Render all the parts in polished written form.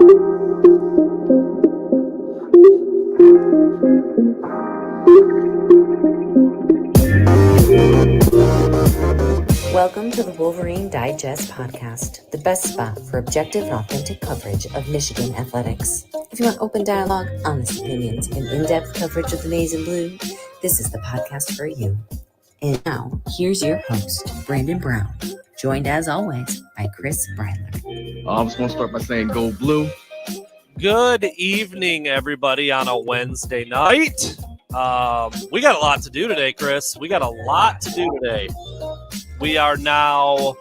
Welcome to the Wolverine Digest podcast, the best spot for objective and authentic coverage of Michigan athletics. If you want open dialogue, honest opinions, and in-depth coverage of the maize and blue, this is the podcast for you. And now, here's your host, Brandon Brown, joined as always by Chris Breiler. I was going to start by saying go blue. Good evening, everybody, on a Wednesday night. We got a lot to do today, Chris. We got a lot to do today. We are now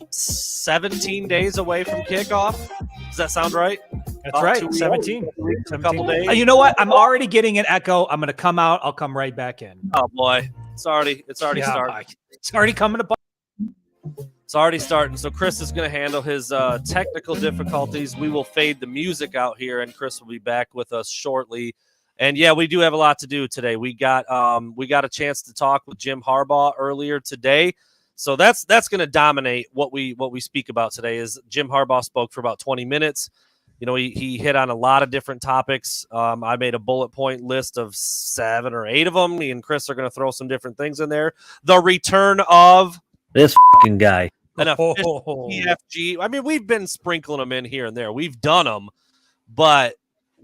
17 days away from kickoff. Does that sound right? That's right. 17. A couple days. You know what? I'm already getting an echo. I'm going to come out. I'll come right back in. Oh boy, it's already starting. It's already coming to. It's already starting. So Chris is going to handle his technical difficulties. We will fade the music out here, and Chris will be back with us shortly. And yeah, we do have a lot to do today. We got a chance to talk with Jim Harbaugh earlier today. So that's going to dominate what we speak about today. Is Jim Harbaugh spoke for about 20 minutes. You know, he hit on a lot of different topics. I made a bullet point list of 7 or 8 of them. Me and Chris are going to throw some different things in there. The return of this fucking guy. An official TFG. I mean, we've been sprinkling them in here and there. We've done them, but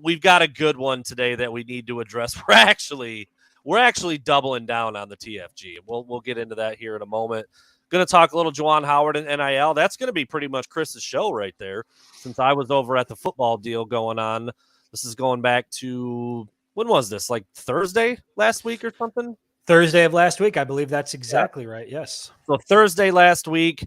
we've got a good one today that we need to address. We're actually doubling down on the TFG. We'll get into that here in a moment. Going to talk a little Juwan Howard and NIL. That's going to be pretty much Chris's show right there, since I was over at the football deal going on. This is going back to, when was this? Like Thursday last week or something? Thursday of last week. I believe that's exactly right. Yes. So Thursday last week.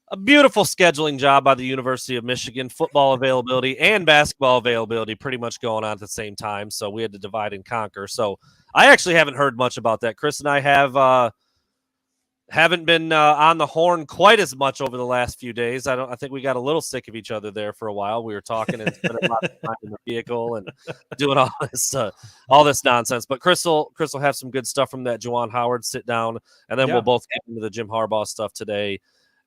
A beautiful scheduling job by the University of Michigan. Football availability and basketball availability pretty much going on at the same time. So we had to divide and conquer. So I actually haven't heard much about that. Chris and I haven't been on the horn quite as much over the last few days. I think we got a little sick of each other there for a while. We were talking and spending a lot of time in the vehicle and doing all this nonsense. But Chris will have some good stuff from that Juwan Howard sit down, and then we'll both get into the Jim Harbaugh stuff today.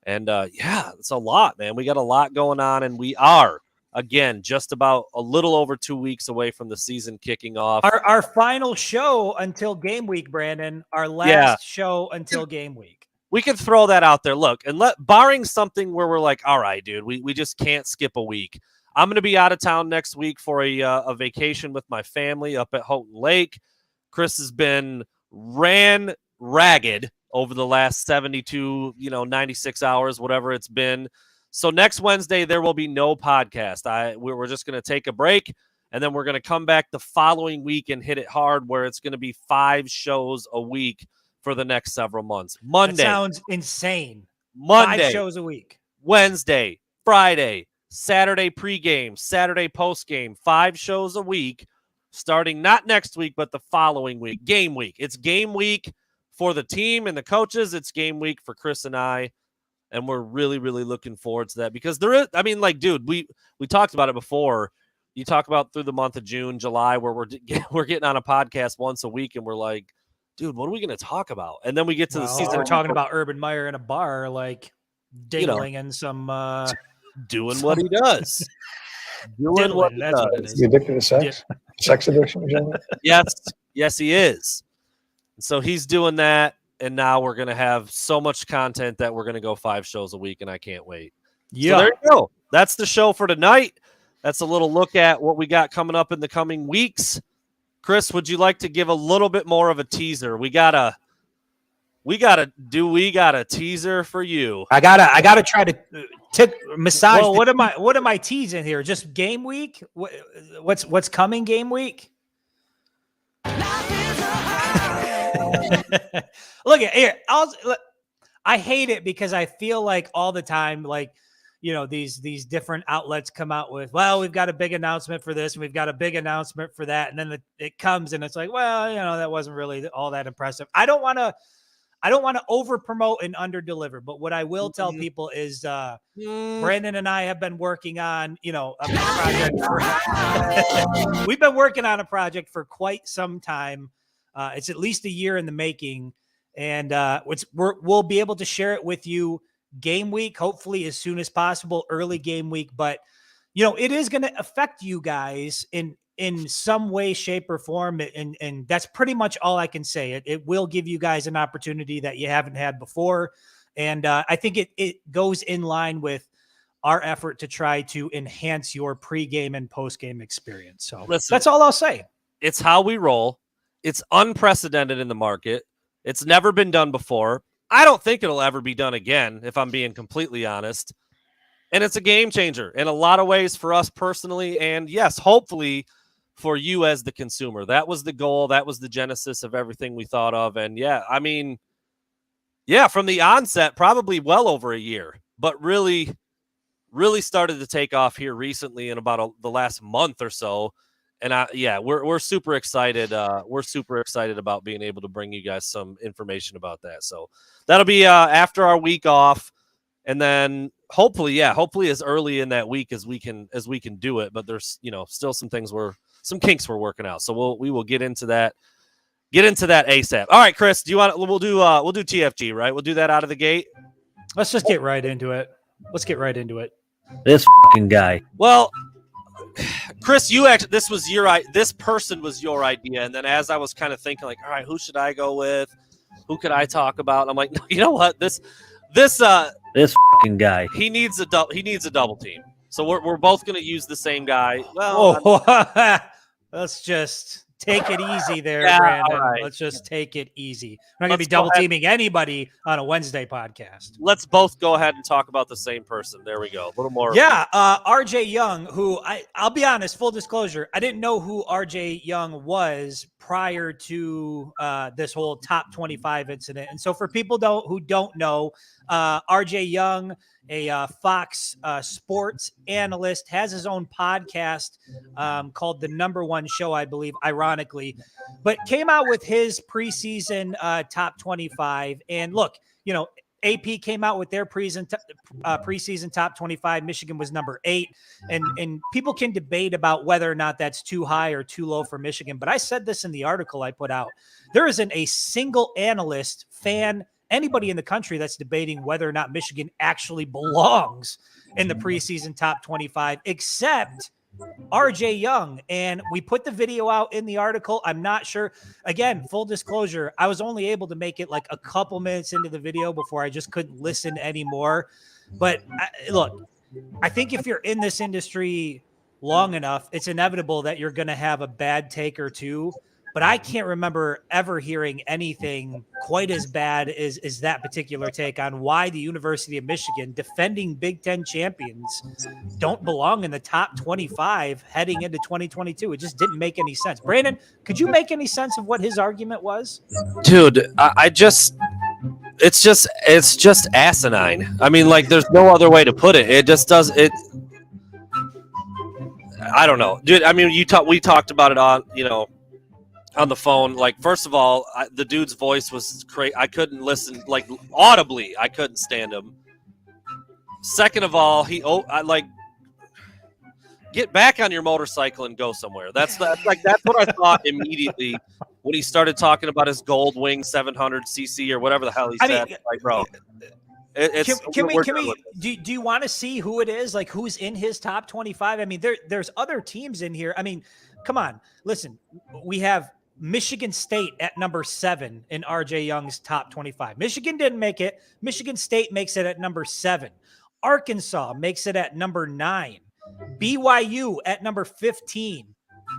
And, it's a lot, man. We got a lot going on, and we are, again, just about a little over 2 weeks away from the season kicking off. Our final show until game week, Brandon. Our last show until game week. We could throw that out there. Look, and barring something where we're like, all right, dude, we just can't skip a week. I'm going to be out of town next week for a vacation with my family up at Houghton Lake. Chris has been ran ragged over the last 72, 96 hours, whatever it's been. So next Wednesday, there will be no podcast. We're just going to take a break, and then we're going to come back the following week and hit it hard, where it's going to be 5 shows a week for the next several months. Monday. That sounds insane. Monday. 5 shows a week. Wednesday, Friday, Saturday pregame, Saturday postgame, 5 shows a week, starting not next week, but the following week. Game week. It's game week for the team and the coaches. It's game week for Chris and I, and we're really, really looking forward to that, because there is, dude, we talked about it before. You talk about through the month of June, July, where we're getting on a podcast once a week, and we're like, dude, what are we going to talk about? And then we get to the season. We're talking about Urban Meyer in a bar, like dingling in some doing what he does. Doing what he does. Is he addicted to sex? Yeah. Sex addiction? Yes, he is. So he's doing that, and now we're going to have so much content that we're going to go 5 shows a week, and I can't wait. Yeah. So there you go. That's the show for tonight. That's a little look at what we got coming up in the coming weeks. Chris, would you like to give a little bit more of a teaser? We got a teaser for you? I gotta try to massage. Well, what am I teasing here? Just game week? What's coming game week? Look at here. I hate it because I feel like all the time, like, these different outlets come out with, well, we've got a big announcement for this and we've got a big announcement for that, and then it comes and it's like, well, that wasn't really all that impressive. I don't want to over promote and under deliver, but what I will tell people is Brandon and I have been working on a project we've been working on a project for quite some time. It's at least a year in the making, and we'll be able to share it with you game week, hopefully as soon as possible, early game week. But it is going to affect you guys in some way, shape, or form. And that's pretty much all I can say. It will give you guys an opportunity that you haven't had before. And I think it goes in line with our effort to try to enhance your pregame and postgame experience. So that's all I'll say. It's how we roll. It's unprecedented in the market. It's never been done before. I don't think it'll ever be done again, if I'm being completely honest. And it's a game changer in a lot of ways for us personally. And yes, hopefully for you as the consumer. That was the goal. That was the genesis of everything we thought of. And yeah, I mean, yeah, from the onset, probably well over a year, but really started to take off here recently in about the last month or so. And we're super excited. We're super excited about being able to bring you guys some information about that. So that'll be after our week off. And then hopefully as early in that week as we can do it. But there's, still some kinks we're working out. So we will get into that ASAP. All right, Chris, we'll do TFG, right? We'll do that out of the gate. Let's just get right into it. This fucking guy. Well, Chris, this person was your idea. And then as I was kind of thinking, like, all right, who should I go with? Who could I talk about? And I'm like, no, you know what? This fucking guy. He needs a double team. So we're both going to use the same guy. Well, let's just take it easy there, Yeah, Brandon. right. Let's just take it easy. We're not going to be double teaming anybody on a Wednesday podcast. let's both go ahead and talk about the same person. There we go. A little more. Yeah, RJ Young, who I'll be honest, full disclosure, I didn't know who RJ Young was prior to this whole top 25 incident. And so for people who don't know, RJ Young, a Fox sports analyst, has his own podcast called The Number One Show, I believe, ironically, but came out with his preseason top 25. And look, AP came out with their preseason top 25. Michigan was number 8. And people can debate about whether or not that's too high or too low for Michigan. But I said this in the article I put out. There isn't a single analyst, fan, anybody in the country that's debating whether or not Michigan actually belongs in the preseason top 25, except RJ Young. And we put the video out in the article. I'm not sure. Again, full disclosure, I was only able to make it like a couple minutes into the video before I just couldn't listen anymore. But look, I think if you're in this industry long enough, it's inevitable that you're going to have a bad take or two. But I can't remember ever hearing anything quite as bad as that particular take on why the University of Michigan, defending Big Ten champions, don't belong in the top 25 heading into 2022. It just didn't make any sense. Brandon, could you make any sense of what his argument was? Dude, it's just asinine. I mean, like, there's no other way to put it. It just does it. I don't know, dude. I mean, we talked about it on the phone. Like, first of all, the dude's voice was crazy. I couldn't listen, like, audibly. I couldn't stand him. Second of all, get back on your motorcycle and go somewhere. That's what I thought immediately when he started talking about his Gold Wing 700cc or whatever the hell he said. Like, bro, do you want to see who it is? Like, who's in his top 25? I mean, there's other teams in here. I mean, come on, listen, we have Michigan State at number 7 in RJ Young's top 25. Michigan didn't make it. Michigan State makes it at number 7. Arkansas makes it at number 9. BYU at number 15.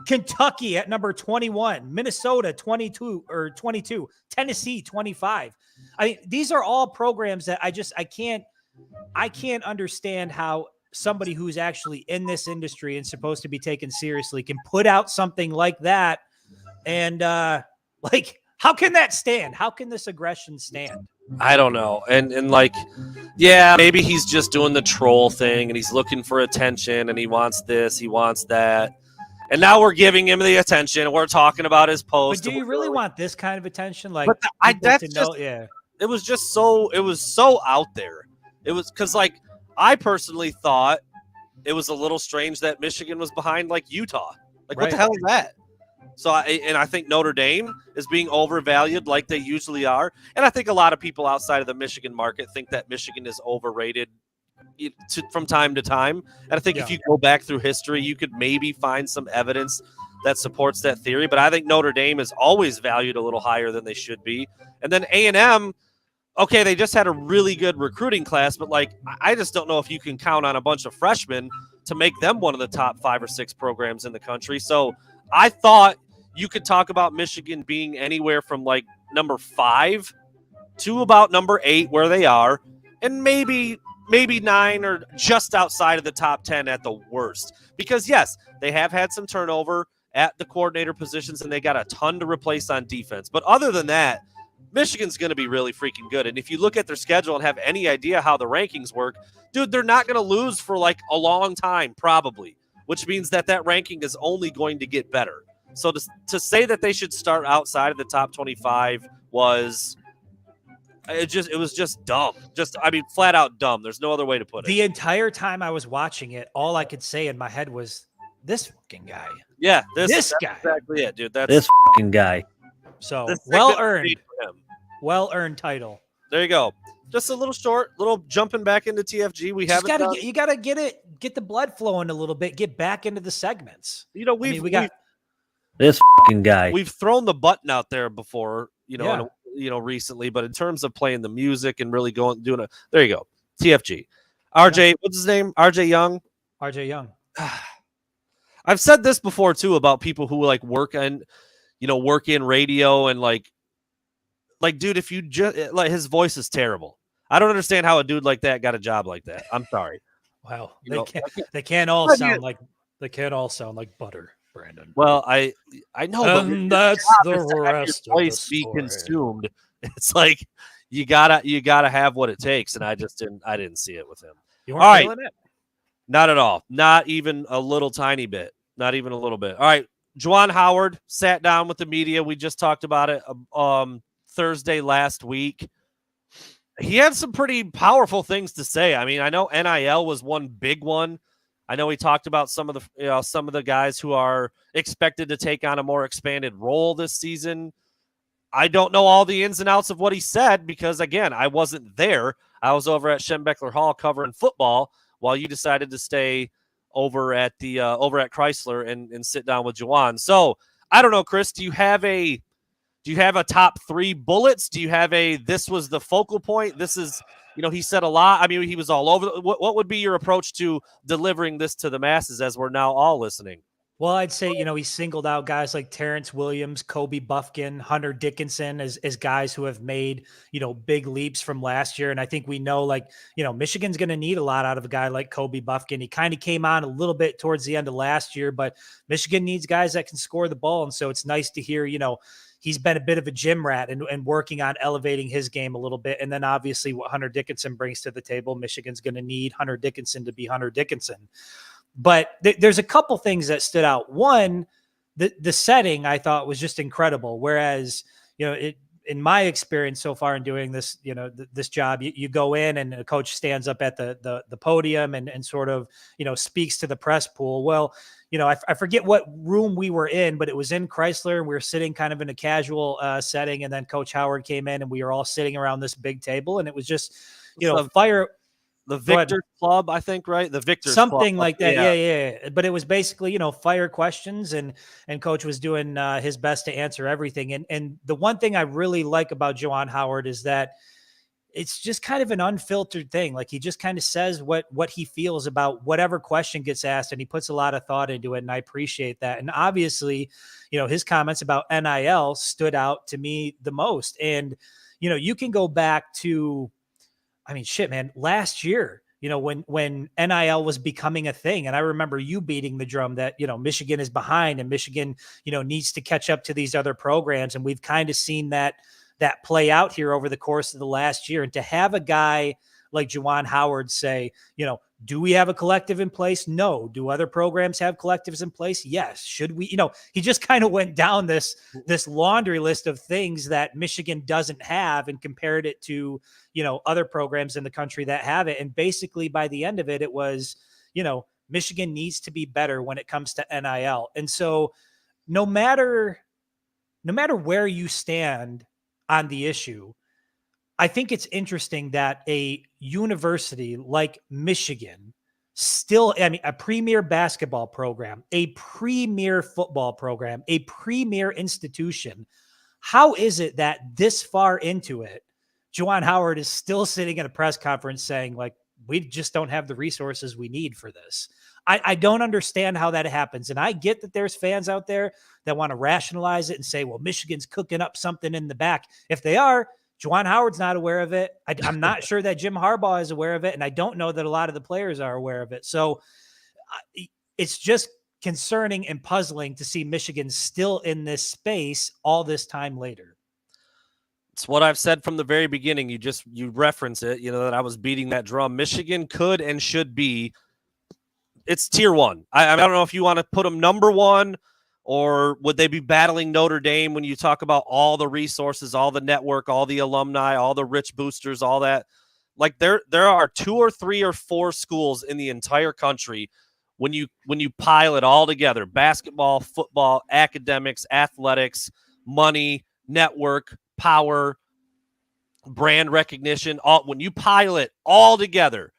Kentucky at number 21. Minnesota 22. Tennessee 25. I mean, these are all programs that I can't understand how somebody who's actually in this industry and supposed to be taken seriously can put out something like that. And how can that stand? How can this aggression stand? I don't know. And like, yeah, maybe he's just doing the troll thing and he's looking for attention and he wants this, he wants that. And now we're giving him the attention. We're talking about his post. But do you really want this kind of attention? Like, it was just so out there. It was because, like, I personally thought it was a little strange that Michigan was behind, like, Utah. Like, right. What the hell is that? So I think Notre Dame is being overvalued like they usually are. And I think a lot of people outside of the Michigan market think that Michigan is overrated, from time to time. And I think if you go back through history, you could maybe find some evidence that supports that theory. But I think Notre Dame is always valued a little higher than they should be. And then A&M, okay, they just had a really good recruiting class, but like I just don't know if you can count on a bunch of freshmen to make them one of the top 5 or 6 programs in the country. So I thought you could talk about Michigan being anywhere from like number 5 to about number 8 where they are, and maybe 9 or just outside of the top 10 at the worst. Because yes, they have had some turnover at the coordinator positions and they got a ton to replace on defense. But other than that, Michigan's going to be really freaking good. And if you look at their schedule and have any idea how the rankings work, dude, they're not going to lose for like a long time, probably, which means that ranking is only going to get better. So to say that they should start outside of the top 25 was just dumb. Flat out dumb. There's no other way to put it. The entire time I was watching it, all I could say in my head was, this fucking guy. Yeah, this guy. Exactly it, dude. That's this fucking guy. So well earned title. There you go. Just a little jumping back into TFG. We have you gotta get the blood flowing a little bit. Get back into the segments. We got this fucking guy. We've thrown the button out there before, recently. But in terms of playing the music and really there you go. TFG. RJ, what's his name? RJ Young. RJ Young. I've said this before too about people who like work in radio and like, dude, if you just like his voice is terrible. I don't understand how a dude like that got a job like that. I'm sorry. Wow, they can't all sound like butter, Brandon. Well, I know, and that's the rest of voice be consumed. It's like you gotta have what it takes, and I didn't see it with him. You weren't feeling it? Not at all. Not even a little tiny bit. Not even a little bit. All right, Juwan Howard sat down with the media. We just talked about it Thursday last week. He had some pretty powerful things to say. I mean, I know NIL was one big one. I know he talked about some of the guys who are expected to take on a more expanded role this season. I don't know all the ins and outs of what he said because, again, I wasn't there. I was over at Schembechler Hall covering football while you decided to stay over at Chrysler and sit down with Juwan. So I don't know, Chris. Do you have a top 3 bullets? Do you have this was the focal point? This is, he said a lot. I mean, he was all over. What would be your approach to delivering this to the masses as we're now all listening? Well, I'd say, he singled out guys like Terrence Williams, Kobe Buffkin, Hunter Dickinson as guys who have made, big leaps from last year. And I think we know, Michigan's going to need a lot out of a guy like Kobe Buffkin. He kind of came on a little bit towards the end of last year, but Michigan needs guys that can score the ball. And so it's nice to hear, he's been a bit of a gym rat and working on elevating his game a little bit. And then obviously what Hunter Dickinson brings to the table, Michigan's going to need Hunter Dickinson to be Hunter Dickinson. But there's a couple things that stood out. One, the setting I thought was just incredible. Whereas, in my experience so far in doing this, this job, you go in and a coach stands up at the podium and sort of, speaks to the press pool. Well, I forget what room we were in, but it was in Chrysler and we were sitting kind of in a casual setting. And then Coach Howard came in and we were all sitting around this big table and it was just, fire. The Victor Club, I think, right? The Victor something Club. Like that. Yeah. But it was basically, fire questions and Coach was doing his best to answer everything. And the one thing I really like about Juwan Howard is that it's just kind of an unfiltered thing. Like he just kind of says what he feels about whatever question gets asked, and he puts a lot of thought into it. And I appreciate that. And obviously, his comments about NIL stood out to me the most. And, you can go back to, last year, when NIL was becoming a thing, and I remember you beating the drum that, Michigan is behind and Michigan, needs to catch up to these other programs. And we've kind of seen that play out here over the course of the last year. And to have a guy like Juwan Howard say, do we have a collective in place? No. Do other programs have collectives in place? Yes. Should we, he just kind of went down this laundry list of things that Michigan doesn't have and compared it to, other programs in the country that have it. And basically by the end of it, it was, Michigan needs to be better when it comes to NIL. And so no matter where you stand on the issue, I think it's interesting that a university like Michigan still, I mean, a premier basketball program, a premier football program, a premier institution. How is it that this far into it, Juwan Howard is still sitting at a press conference saying, like, we just don't have the resources we need for this? I don't understand how that happens. And I get that there's fans out there that want to rationalize it and say, well, Michigan's cooking up something in the back. If they are, Juwan Howard's not aware of it. I'm not sure that Jim Harbaugh is aware of it. And I don't know that a lot of the players are aware of it. So it's just concerning and puzzling to see Michigan still in this space all this time later. It's what I've said from the very beginning. You reference it, that I was beating that drum. Michigan could and should be, it's tier one. I don't know if you want to put them number one, or would they be battling Notre Dame when you talk about all the resources, all the network, all the alumni, all the rich boosters, all that? Like there are 2 or 3 or 4 schools in the entire country when you pile it all together: basketball, football, academics, athletics, money, network, power, brand recognition. When you pile it all together,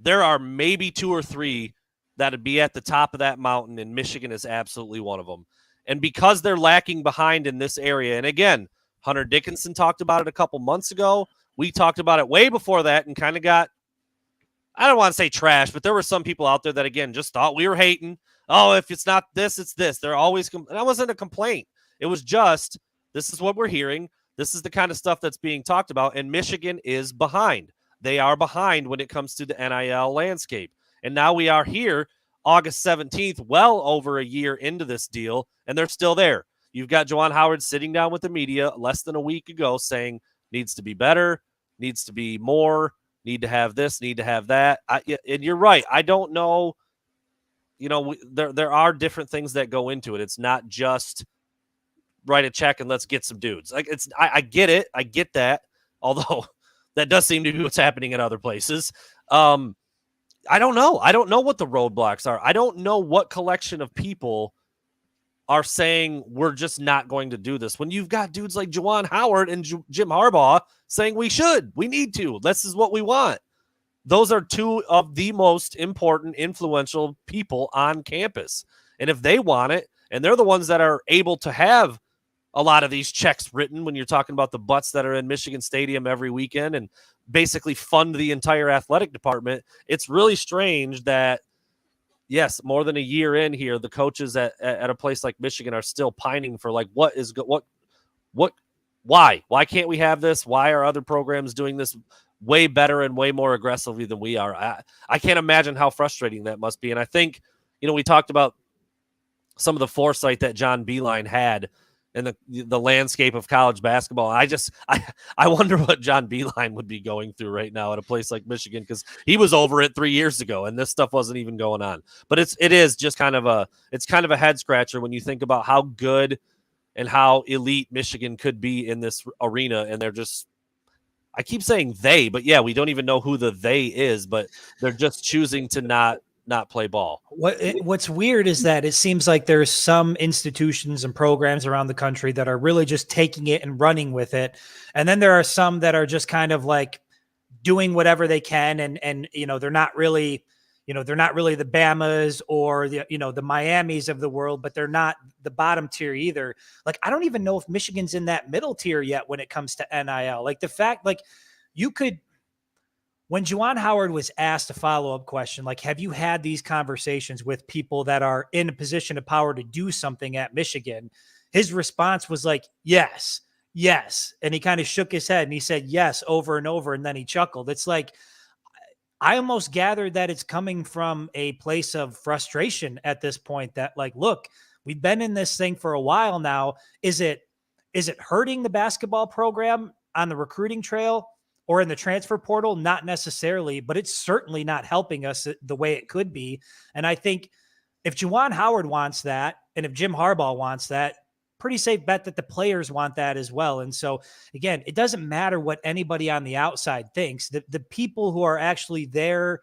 there are maybe 2 or 3 that'd be at the top of that mountain, and Michigan is absolutely one of them. And because they're lacking behind in this area, and again, Hunter Dickinson talked about it a couple months ago. We talked about it way before that and kind of got, I don't want to say trash, but there were some people out there that, again, just thought we were hating. Oh, if it's not this, it's this. They're always, and that wasn't a complaint. It was just, this is what we're hearing. This is the kind of stuff that's being talked about, and Michigan is behind. They are behind when it comes to the NIL landscape. And now we are here, August 17th, well over a year into this deal, and they're still there. You've got Juwan Howard sitting down with the media less than a week ago saying, needs to be better, needs to be more, need to have this, need to have that. And you're right. I don't know. There are different things that go into it. It's not just write a check and let's get some dudes. Like I get it. I get that. Although that does seem to be what's happening in other places. I don't know. I don't know what the roadblocks are. I don't know what collection of people are saying we're just not going to do this, when you've got dudes like Juwan Howard and Jim Harbaugh saying we need to. This is what we want. Those are 2 of the most important, influential people on campus. And if they want it, and they're the ones that are able to have a lot of these checks written, when you're talking about the butts that are in Michigan Stadium every weekend and basically fund the entire athletic department, it's really strange that, yes, more than a year in here, the coaches at a place like Michigan are still pining for, like, why can't we have this? Why are other programs doing this way better and way more aggressively than we are? I can't imagine how frustrating that must be. And I think, we talked about some of the foresight that John Beilein had in the landscape of college basketball. I wonder what John Beilein would be going through right now at a place like Michigan, because he was over it 3 years ago and this stuff wasn't even going on. But it is just kind of a head scratcher when you think about how good and how elite Michigan could be in this arena. And they're just, I keep saying they, but yeah, we don't even know who the they is, but they're just choosing to not play ball. What's weird is that it seems like there's some institutions and programs around the country that are really just taking it and running with it. And then there are some that are just kind of like doing whatever they can. And they're not really the Bamas or the Miamis of the world, but they're not the bottom tier either. Like, I don't even know if Michigan's in that middle tier yet when it comes to NIL. Like, the fact, like, when Juwan Howard was asked a follow-up question, like, have you had these conversations with people that are in a position of power to do something at Michigan? His response was like, yes. And he kind of shook his head and he said yes over and over. And then he chuckled. It's like, I almost gathered that it's coming from a place of frustration at this point, that, like, look, we've been in this thing for a while now. Is it hurting the basketball program on the recruiting trail or in the transfer portal? Not necessarily, but it's certainly not helping us the way it could be. And I think if Juwan Howard wants that, and if Jim Harbaugh wants that, pretty safe bet that the players want that as well. And so, again, it doesn't matter what anybody on the outside thinks. The people who are actually there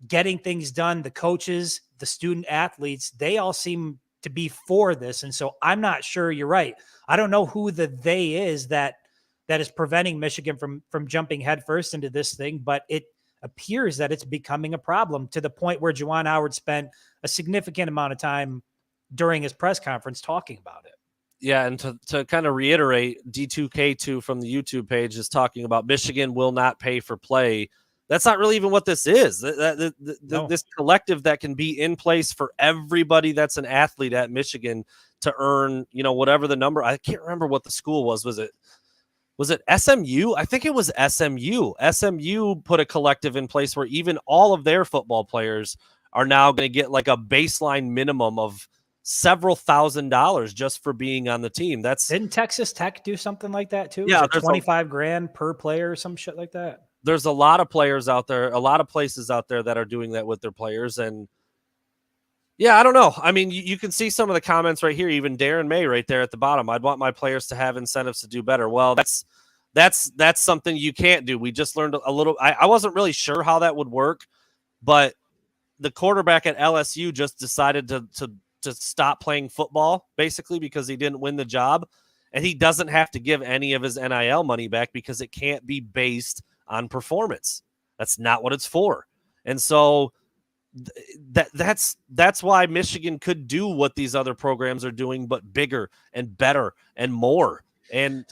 getting things done, the coaches, the student athletes, they all seem to be for this. And so I'm not sure, you're right. I don't know who the they is that that is preventing Michigan from jumping headfirst into this thing, but it appears that it's becoming a problem to the point where Juwan Howard spent a significant amount of time during his press conference talking about it. Yeah, and to kind of reiterate, D2K2 from the YouTube page is talking about Michigan will not pay for play. That's not really even what this is. No. This collective that can be in place for everybody that's an athlete at Michigan to earn, whatever the number. I can't remember what the school was. Was it SMU? I think it was SMU. SMU put a collective in place where even all of their football players are now going to get like a baseline minimum of several $1,000s just for being on the team. Didn't Texas Tech do something like that too? Yeah, there's $25,000 per player or some shit like that. There's a lot of players out there, a lot of places out there that are doing that with their players. And yeah, I don't know. I mean, you can see some of the comments right here, even Darren May right there at the bottom. I'd want my players to have incentives to do better. Well, that's something you can't do. We just learned a little. I wasn't really sure how that would work, but the quarterback at LSU just decided to stop playing football basically because he didn't win the job, and he doesn't have to give any of his NIL money back because it can't be based on performance. That's not what it's for. And so that's why Michigan could do what these other programs are doing, but bigger and better and more. And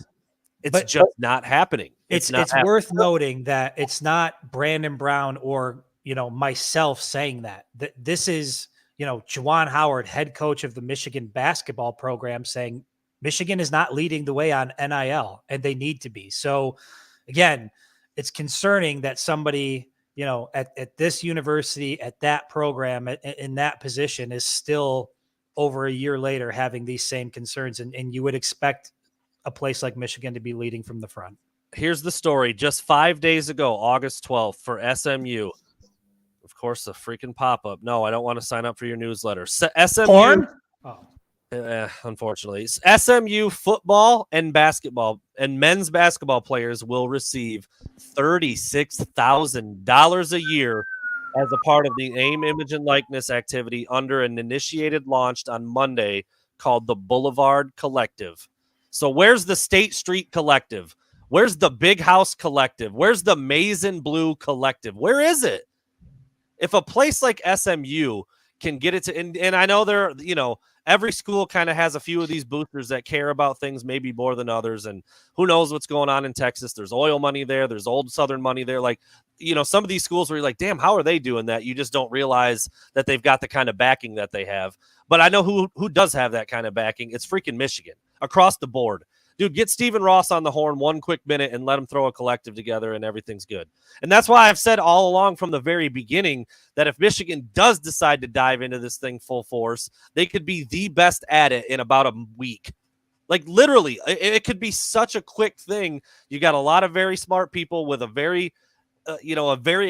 it's just not happening. It's worth noting that it's not Brandon Brown or, myself saying that this is, Juwan Howard, head coach of the Michigan basketball program, saying Michigan is not leading the way on NIL and they need to be. So again, it's concerning that somebody, at this university, at that program, in that position is still over a year later having these same concerns. And you would expect a place like Michigan to be leading from the front. Here's the story. Just 5 days ago, August 12th, for SMU. Of course, a freaking pop-up. No, I don't want to sign up for your newsletter. SMU. Porn? Oh. Unfortunately, SMU football and basketball and men's basketball players will receive $36,000 a year as a part of the name, image, and likeness activity under an initiated launched on Monday called the Boulevard Collective. So where's the State Street Collective? Where's the Big House Collective? Where's the Maize and Blue Collective? Where is it? If a place like SMU can get it to, and I know they're, every school kind of has a few of these boosters that care about things maybe more than others. And who knows what's going on in Texas. There's oil money there. There's old Southern money there. Like, some of these schools where you're like, damn, how are they doing that? You just don't realize that they've got the kind of backing that they have. But I know who does have that kind of backing. It's freaking Michigan across the board. Dude, get Stephen Ross on the horn 1 quick minute and let him throw a collective together and everything's good. And that's why I've said all along from the very beginning that if Michigan does decide to dive into this thing full force, they could be the best at it in about a week. Like literally, it could be such a quick thing. You got a lot of very smart people with a very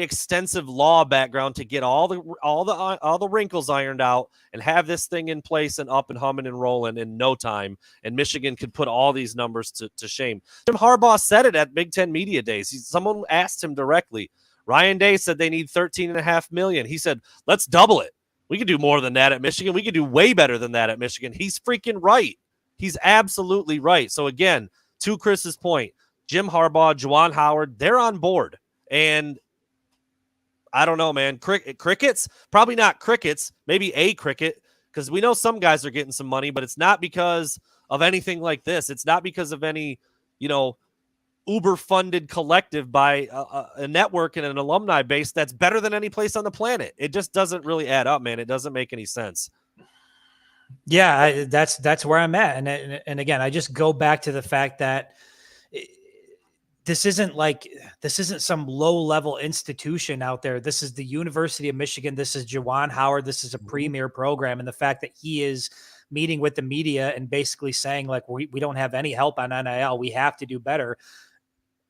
extensive law background to get all the wrinkles ironed out and have this thing in place and up and humming and rolling in no time. And Michigan could put all these numbers to shame. Jim Harbaugh said it at Big Ten Media Days. Someone asked him directly. Ryan Day said they need $13.5 million. He said, let's double it. We could do more than that at Michigan. We could do way better than that at Michigan. He's freaking right. He's absolutely right. So again, to Chris's point, Jim Harbaugh, Juwan Howard, they're on board. And I don't know, man. Crickets? Probably not crickets. Maybe a cricket, because we know some guys are getting some money, but it's not because of anything like this. It's not because of any, Uber-funded collective by a network and an alumni base that's better than any place on the planet. It just doesn't really add up, man. It doesn't make any sense. Yeah, that's where I'm at. And again, I just go back to the fact that this isn't some low-level institution out there. This is the University of Michigan. This is Juwan Howard. This is a premier program. And the fact that he is meeting with the media and basically saying, like, we don't have any help on NIL. We have to do better.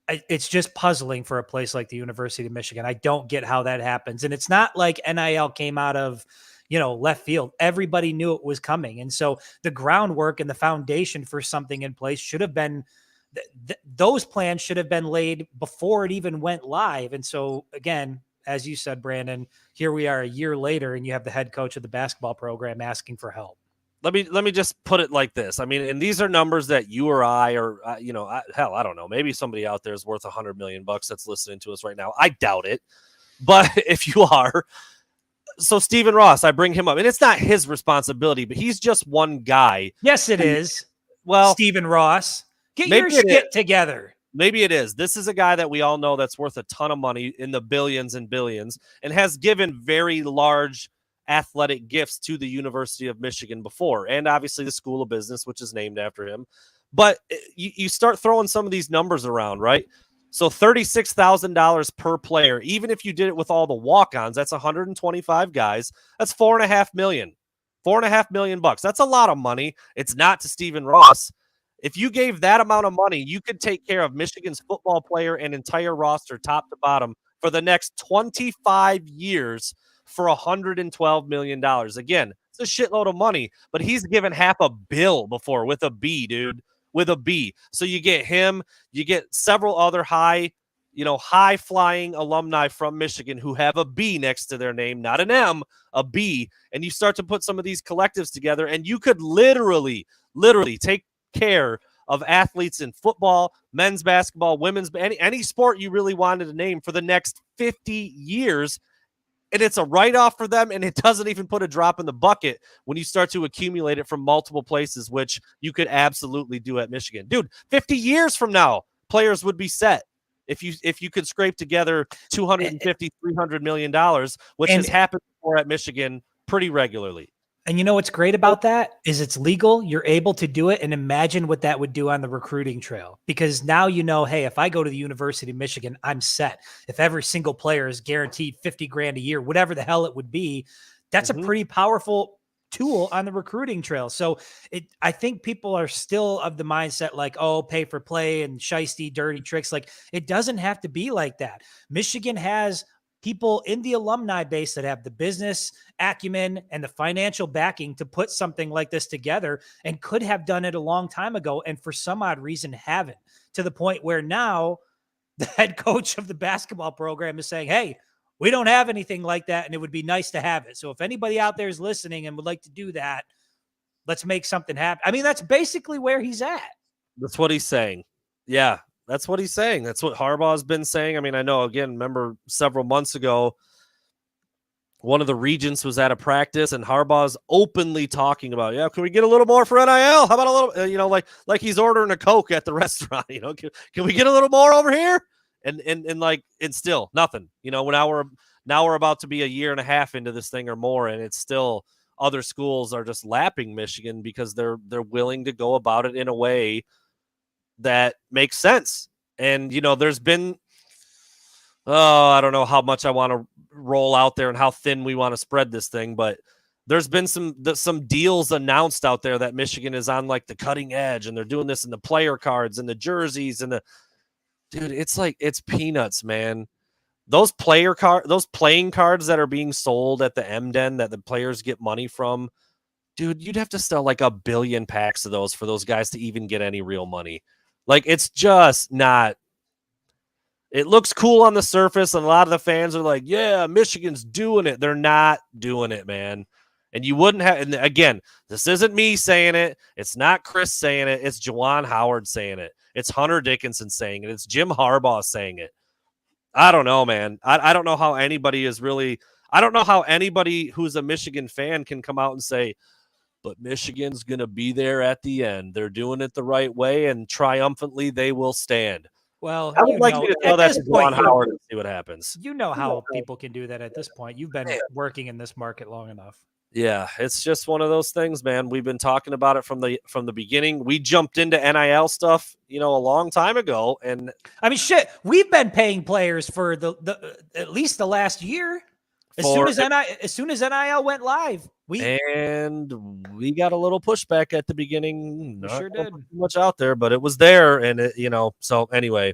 It's just puzzling for a place like the University of Michigan. I don't get how that happens. And it's not like NIL came out of, left field. Everybody knew it was coming. And so the groundwork and the foundation for something in place should have been those plans should have been laid before it even went live. And so again, as you said, Brandon, here we are a year later and you have the head coach of the basketball program asking for help. let me just put it like this. I mean, and these are numbers that you or I, or hell, I don't know. Maybe somebody out there is worth $100 million that's listening to us right now. I doubt it, but if you are, so Stephen Ross, I bring him up, and it's not his responsibility, but he's just one guy. Yes, it is. Well, Stephen Ross, get your shit together. Maybe it is. This is a guy that we all know that's worth a ton of money in the billions and billions, and has given very large athletic gifts to the University of Michigan before, and obviously the School of Business, which is named after him. But you start throwing some of these numbers around, right? So $36,000 per player, even if you did it with all the walk-ons, that's 125 guys. That's $4.5 million. $4.5 million bucks. That's a lot of money. It's not to Stephen Ross. If you gave that amount of money, you could take care of Michigan's football player and entire roster, top to bottom, for the next 25 years for $112 million. Again, it's a shitload of money, but he's given half a bill before with a B, dude, with a B. So you get him, you get several other high flying alumni from Michigan who have a B next to their name, not an M, a B. And you start to put some of these collectives together, and you could literally take care of athletes in football, men's basketball, women's, any sport you really wanted to name for the next 50 years. And it's a write-off for them, and it doesn't even put a drop in the bucket when you start to accumulate it from multiple places, which you could absolutely do at Michigan. Dude, 50 years from now, players would be set if you could scrape together $250, $300 million, which has happened before at Michigan pretty regularly. And you know what's great about that is it's legal. You're able to do it. And imagine what that would do on the recruiting trail. Because now you know, hey, if I go to the University of Michigan, I'm set. If every single player is guaranteed $50,000 a year, whatever the hell it would be, that's a pretty powerful tool on the recruiting trail. So I think people are still of the mindset like, oh, pay for play and shiesty, dirty tricks. Like, it doesn't have to be like that. Michigan has people in the alumni base that have the business acumen and the financial backing to put something like this together, and could have done it a long time ago, and for some odd reason haven't, to the point where now the head coach of the basketball program is saying, hey, we don't have anything like that, and it would be nice to have it. So if anybody out there is listening and would like to do that, let's make something happen. I mean, that's basically where he's at. That's what he's saying. Yeah. That's what he's saying. That's what Harbaugh has been saying. I mean, I know, again, remember several months ago, one of the regents was at a practice, and Harbaugh's openly talking about, yeah, can we get a little more for NIL? How about a little, like he's ordering a Coke at the restaurant, can we get a little more over here? And still nothing, now we're about to be a year and a half into this thing or more. And it's still, other schools are just lapping Michigan because they're willing to go about it in a way that makes sense. And, there's been, I don't know how much I want to roll out there and how thin we want to spread this thing, but there's been some deals announced out there that Michigan is on like the cutting edge, and they're doing this in the player cards and the jerseys and dude, it's like, it's peanuts, man. Those playing cards that are being sold at the M-Den that the players get money from, dude, you'd have to sell like 1 billion packs of those for those guys to even get any real money. Like, it's just not. It looks cool on the surface, and a lot of the fans are like, yeah, Michigan's doing it. They're not doing it, man. And you wouldn't have, and again, this isn't me saying it. It's not Chris saying it. It's Juwan Howard saying it. It's Hunter Dickinson saying it. It's Jim Harbaugh saying it. I don't know, man. I don't know how anybody is really, I don't know how anybody who's a Michigan fan can come out and say, but Michigan's going to be there at the end. They're doing it the right way, and triumphantly they will stand. Well, I would like you to tell that to Juwan Howard and see what happens. You know how people can do that at this point. You've been working in this market long enough. Yeah, it's just one of those things, man. We've been talking about it from the beginning. We jumped into NIL stuff, a long time ago, and I mean, shit, we've been paying players for the at least the last year. As soon as NIL went live, we got a little pushback at the beginning. We sure did. Much out there, but it was there, and So anyway,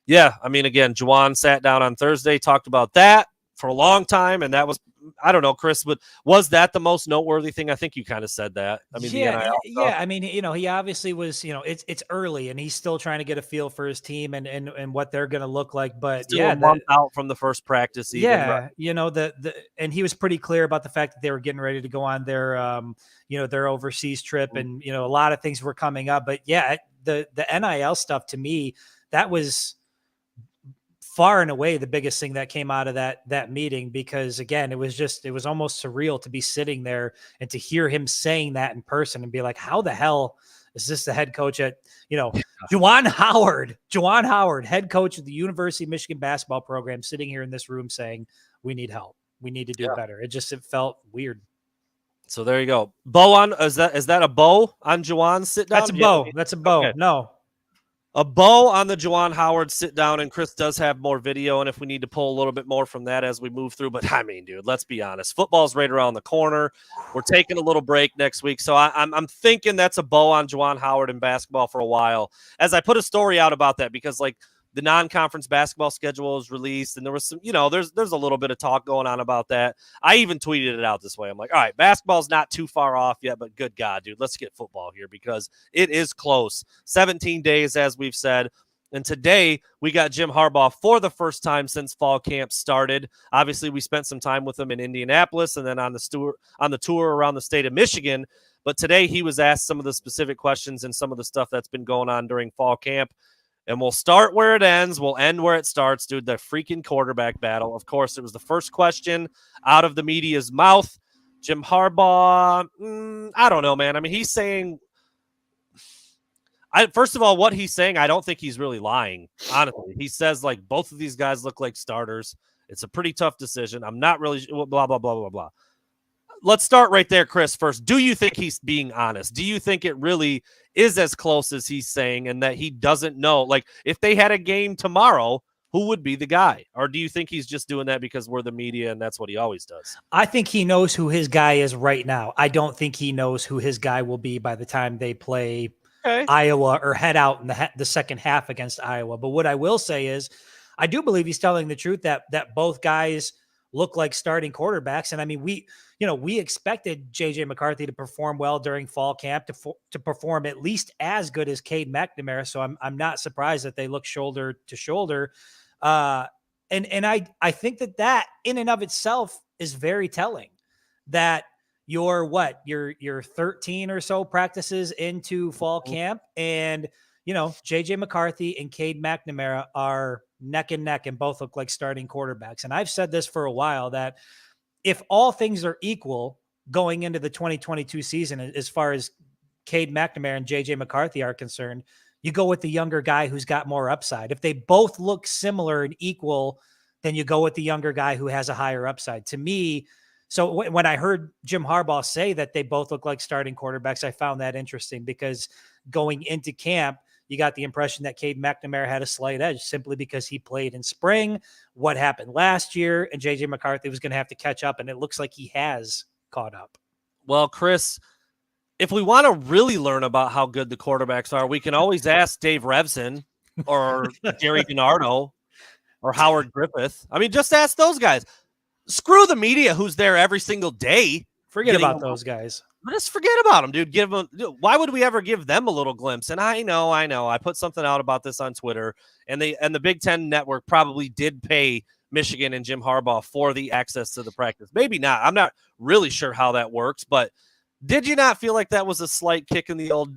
yeah. I mean, again, Juwan sat down on Thursday, talked about that for a long time, and that was I don't know, Chris, but was that the most noteworthy thing? I think you kind of said that. I mean, the NIL stuff. I mean, he obviously was, it's early and he's still trying to get a feel for his team and what they're going to look like. But still a month out from the first practice. Even, right? And he was pretty clear about the fact that they were getting ready to go on their, their overseas trip, and a lot of things were coming up. But yeah, the NIL stuff to me, that was far and away the biggest thing that came out of that meeting, because again, it was almost surreal to be sitting there and to hear him saying that in person and be like, how the hell is this the head coach at, Juwan Howard, head coach of the University of Michigan basketball program, sitting here in this room saying, we need help. We need to do better. It felt weird. So there you go. Bow on, is that a bow on Juwan's sit down? That's a bow. That's a bow. Okay. No. A bow on the Juwan Howard sit down, and Chris does have more video, and if we need to pull a little bit more from that as we move through. But I mean, dude, let's be honest. Football's right around the corner. We're taking a little break next week, so I'm thinking that's a bow on Juwan Howard in basketball for a while. As I put a story out about that, because like the non-conference basketball schedule was released, and there was some, there's a little bit of talk going on about that. I even tweeted it out this way. I'm like, all right, basketball's not too far off yet, but good God, dude, let's get football here because it is close. 17 days, as we've said. And today we got Jim Harbaugh for the first time since fall camp started. Obviously, we spent some time with him in Indianapolis and then on the tour around the state of Michigan. But today he was asked some of the specific questions and some of the stuff that's been going on during fall camp. And we'll start where it ends. We'll end where it starts, dude. The freaking quarterback battle. Of course, it was the first question out of the media's mouth. Jim Harbaugh, I don't know, man. I mean, he's saying, first of all, what he's saying, I don't think he's really lying, honestly. He says, like, both of these guys look like starters. It's a pretty tough decision. I'm not really, blah, blah, blah, blah, blah. Let's start right there, Chris, first. Do you think he's being honest? Do you think it really is as close as he's saying and that he doesn't know? Like, if they had a game tomorrow, who would be the guy? Or do you think he's just doing that because we're the media and that's what he always does? I think he knows who his guy is right now. I don't think he knows who his guy will be by the time they play Iowa or head out in the second half against Iowa. But what I will say is I do believe he's telling the truth that both guys look like starting quarterbacks. And I mean, we expected JJ McCarthy to perform well during fall camp, to perform at least as good as Cade McNamara. So I'm not surprised that they look shoulder to shoulder. And I think that in and of itself is very telling, that you're 13 or so practices into fall camp, and JJ McCarthy and Cade McNamara are neck and neck and both look like starting quarterbacks. And I've said this for a while, that if all things are equal going into the 2022 season, as far as Cade McNamara and JJ McCarthy are concerned, you go with the younger guy who's got more upside. If they both look similar and equal, then you go with the younger guy who has a higher upside. To me, so when I heard Jim Harbaugh say that they both look like starting quarterbacks, I found that interesting, because going into camp, you got the impression that Cade McNamara had a slight edge simply because he played in spring, what happened last year, and JJ McCarthy was going to have to catch up, and it looks like he has caught up. Well, Chris, if we want to really learn about how good the quarterbacks are, we can always ask Dave Revson or Gary DiNardo or Howard Griffith. I mean, just ask those guys. Screw the media who's there every single day. Forget about those guys. Just forget about them, dude. Give them. Why would we ever give them a little glimpse? And I know. I put something out about this on Twitter, and the Big Ten Network probably did pay Michigan and Jim Harbaugh for the access to the practice. Maybe not. I'm not really sure how that works, but did you not feel like that was a slight kick in the old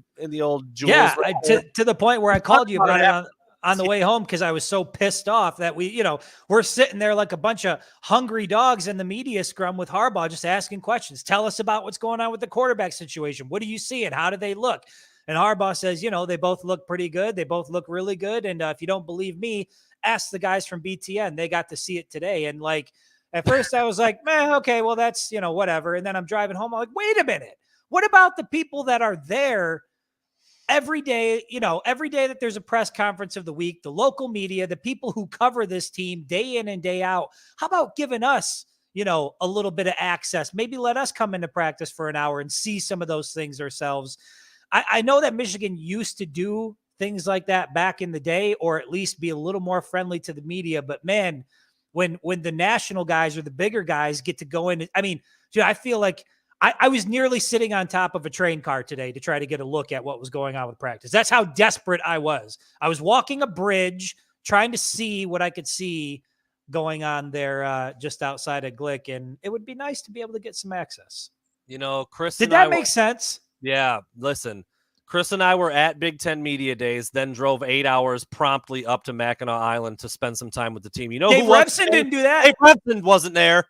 jewels? Yeah, to the point where I called you about it on the way home, because I was so pissed off that we're sitting there like a bunch of hungry dogs in the media scrum with Harbaugh, just asking questions. Tell us about what's going on with the quarterback situation. What do you see and how do they look? And Harbaugh says, they both look pretty good. They both look really good. And if you don't believe me, ask the guys from BTN. They got to see it today. And like, at first I was like, man, okay, well that's, whatever. And then I'm driving home. I'm like, wait a minute. What about the people that are there every day, every day that there's a press conference of the week, the local media, the people who cover this team day in and day out? How about giving us, a little bit of access? Maybe let us come into practice for an hour and see some of those things ourselves. I know that Michigan used to do things like that back in the day, or at least be a little more friendly to the media. But man, when the national guys or the bigger guys get to go in. I mean, dude, I feel like I was nearly sitting on top of a train car today to try to get a look at what was going on with practice. That's how desperate I was. I was walking a bridge trying to see what I could see going on there just outside of Glick, and it would be nice to be able to get some access. You know, Chris, did that make sense? Yeah, listen, Chris and I were at Big Ten Media Days, then drove 8 hours promptly up to Mackinac Island to spend some time with the team. You know, Dave Revson didn't do that. Dave Revson wasn't there.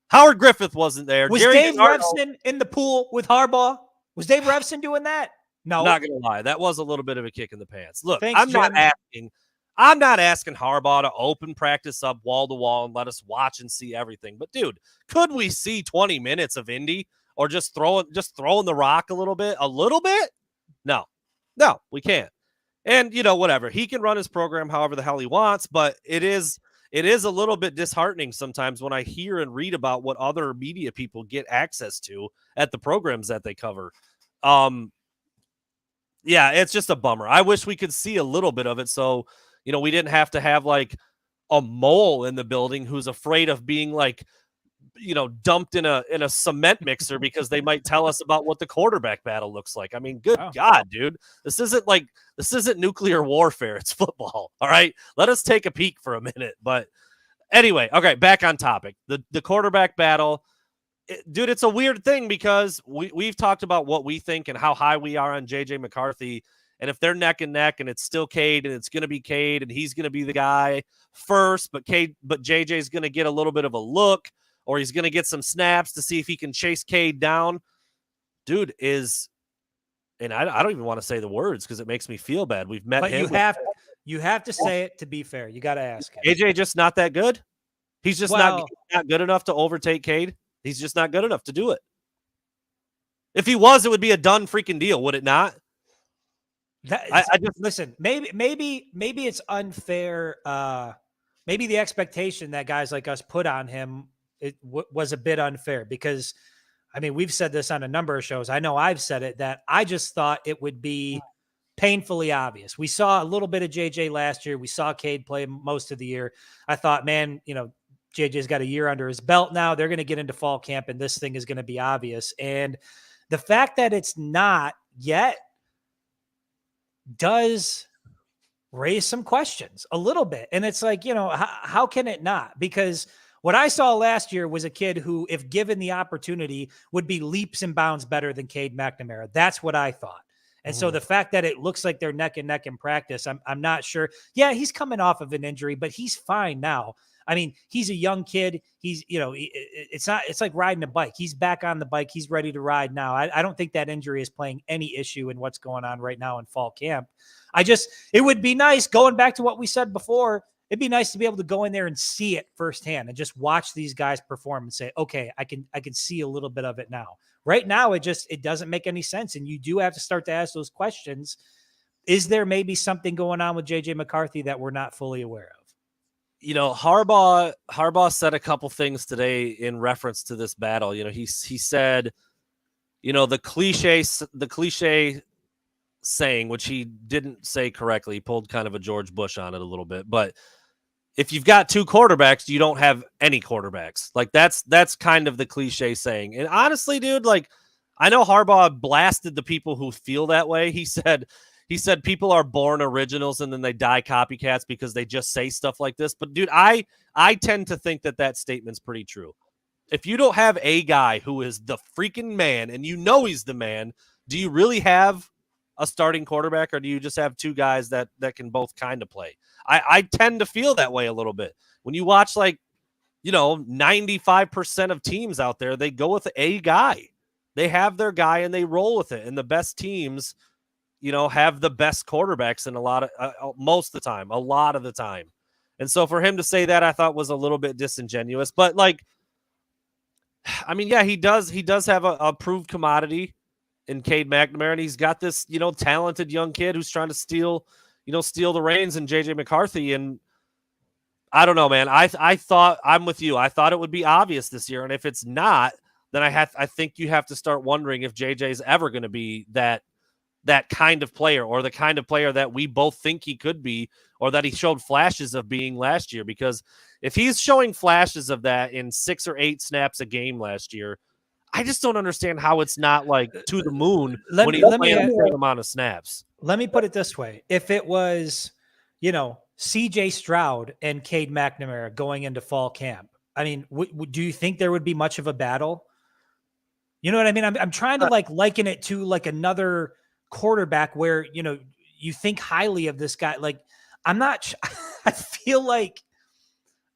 Howard Griffith wasn't there. Was Dave Revson in the pool with Harbaugh? Was Dave Revson doing that? No. Not gonna lie, that was a little bit of a kick in the pants. Look, Thanks, I'm not asking Harbaugh to open practice up wall to wall and let us watch and see everything. But dude, could we see 20 minutes of Indy or just throwing the rock a little bit? No, we can't. And you know, whatever, he can run his program however the hell he wants, but it is a little bit disheartening sometimes when I hear and read about what other media people get access to at the programs that they cover. Yeah, it's just a bummer. I wish we could see a little bit of it, so you know we didn't have to have like a mole in the building who's afraid of being like, you know, dumped in a cement mixer because they might tell us about what the quarterback battle looks like. I mean, good God, dude, this isn't nuclear warfare. It's football. All right, let us take a peek for a minute. But anyway, okay, back on topic. The quarterback battle, dude, it's a weird thing because we've talked about what we think and how high we are on JJ McCarthy. And if they're neck and neck and it's still Cade and it's going to be Cade and he's going to be the guy first, but JJ's going to get a little bit of a look, or he's going to get some snaps to see if he can chase Cade down. Dude and I don't even want to say the words because it makes me feel bad. We've met him. You have to say it to be fair. You got to ask him. AJ just not that good? He's just not good enough to overtake Cade? He's just not good enough to do it. If he was, it would be a done freaking deal, would it not? Listen, maybe it's unfair. Maybe the expectation that guys like us put on him was a bit unfair because, I mean, we've said this on a number of shows. I know I've said it, that I just thought it would be painfully obvious. We saw a little bit of JJ last year. We saw Cade play most of the year. I thought, man, you know, JJ's got a year under his belt now. They're going to get into fall camp and this thing is going to be obvious. And the fact that it's not yet does raise some questions a little bit. And it's like, you know, how can it not? Because what I saw last year was a kid who, if given the opportunity, would be leaps and bounds better than Cade McNamara. That's what I thought. And so the fact that it looks like they're neck and neck in practice, I'm not sure. Yeah, he's coming off of an injury, but he's fine now. I mean, he's a young kid. He's, you know, it's like riding a bike. He's back on the bike. He's ready to ride now. I don't think that injury is playing any issue in what's going on right now in fall camp. It would be nice, going back to what we said before, it'd be nice to be able to go in there and see it firsthand and just watch these guys perform and say, okay, I can see a little bit of it now. Right now, it doesn't make any sense. And you do have to start to ask those questions. Is there maybe something going on with JJ McCarthy that we're not fully aware of? You know, Harbaugh said a couple things today in reference to this battle. You know, he said, you know, the cliche saying, which he didn't say correctly, he pulled kind of a George Bush on it a little bit, but if you've got two quarterbacks, you don't have any quarterbacks. Like that's kind of the cliche saying. And honestly, dude, like I know Harbaugh blasted the people who feel that way. He said people are born originals and then they die copycats because they just say stuff like this. But dude, I tend to think that statement's pretty true. If you don't have a guy who is the freaking man and you know he's the man, do you really have a starting quarterback, or do you just have two guys that can both kind of play? I tend to feel that way a little bit. When you watch, like, you know, 95% of teams out there, they go with a guy. They have their guy and they roll with it. And the best teams, you know, have the best quarterbacks in a lot of most of the time, a lot of the time. And so for him to say that, I thought was a little bit disingenuous. But like, I mean, yeah, he does have a proved commodity in Cade McNamara, and he's got this, you know, talented young kid who's trying to steal the reins in JJ McCarthy. And I don't know, man. I thought, I'm with you. I thought it would be obvious this year. And if it's not, then I think you have to start wondering if JJ's ever going to be that kind of player, or the kind of player that we both think he could be, or that he showed flashes of being last year. Because If he's showing flashes of that in 6 or 8 snaps a game last year, I just don't understand how it's not like to the moon when he's playing the same amount of snaps. Let me put it this way. If it was, CJ Stroud and Cade McNamara going into fall camp, I mean, do you think there would be much of a battle? You know what I mean? I'm trying to liken it to like another quarterback where, you think highly of this guy. Like, I'm not, I feel like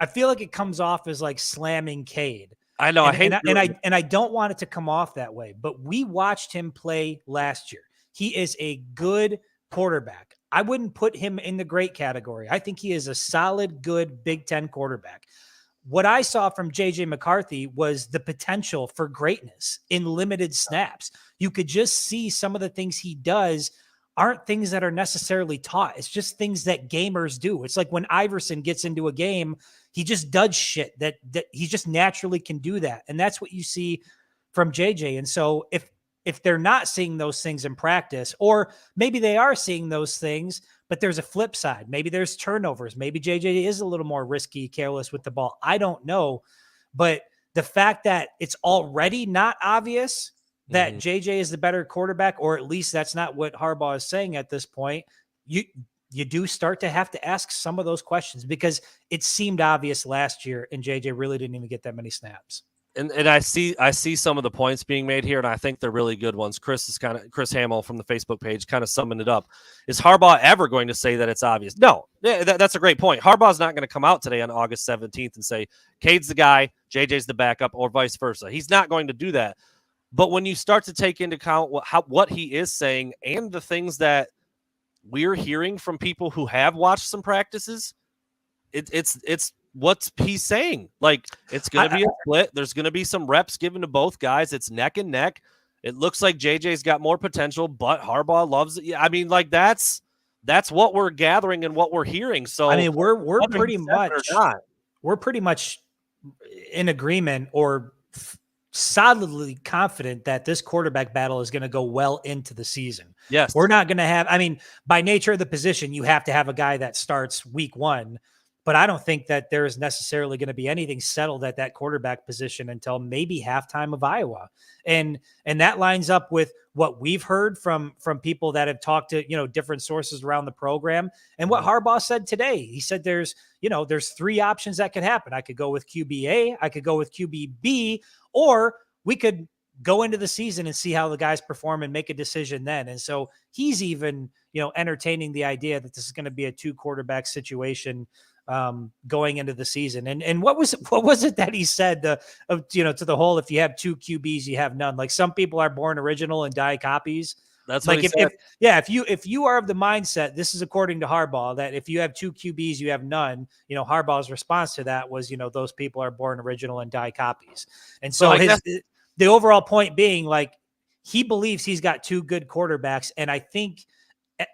it comes off as like slamming Cade. I know. And I don't want it to come off that way, but we watched him play last year. He is a good quarterback. I wouldn't put him in the great category. I think he is a solid, good Big Ten quarterback. What I saw from JJ McCarthy was the potential for greatness in limited snaps. You could just see some of the things he does aren't things that are necessarily taught. It's just things that gamers do. It's like when Iverson gets into a game, he just does shit that he just naturally can do that. And that's what you see from JJ. And so if they're not seeing those things in practice, or maybe they are seeing those things, but there's a flip side. Maybe there's turnovers. Maybe JJ is a little more risky, careless with the ball. I don't know. But the fact that it's already not obvious that JJ is the better quarterback, or at least that's not what Harbaugh is saying at this point, you do start to have to ask some of those questions, because it seemed obvious last year and JJ really didn't even get that many snaps. And I see some of the points being made here, and I think they're really good ones. Chris Hamill from the Facebook page kind of summing it up. Is Harbaugh ever going to say that it's obvious? No, that's a great point. Harbaugh's not going to come out today on August 17th and say Cade's the guy, JJ's the backup, or vice versa. He's not going to do that. But when you start to take into account what he is saying and the things that we're hearing from people who have watched some practices, it's what he's saying. Like, it's going to be a split. There's going to be some reps given to both guys. It's neck and neck. It looks like JJ's got more potential, but Harbaugh loves it. I mean, like, that's what we're gathering and what we're hearing. So I mean, we're pretty much in agreement, or solidly confident that this quarterback battle is going to go well into the season. Yes. We're not going to have, I mean, by nature of the position, you have to have a guy that starts week 1, but I don't think that there is necessarily going to be anything settled at that quarterback position until maybe halftime of Iowa. And that lines up with what we've heard from people that have talked to, different sources around the program, and what Harbaugh said today. He said there's 3 options that could happen. I could go with QB-A, I could go with QB-B, or we could go into the season and see how the guys perform and make a decision then. And so he's even, entertaining the idea that this is going to be a 2 quarterback situation going into the season. And what was it that he said to the whole, if you have 2 QBs, you have none. Like, some people are born original and die copies. That's like, what he said. If you are of the mindset, this is according to Harbaugh, that if you have 2 QBs, you have none. Harbaugh's response to that was, those people are born original and die copies. And so the overall point being, like, he believes he's got 2 good quarterbacks, and I think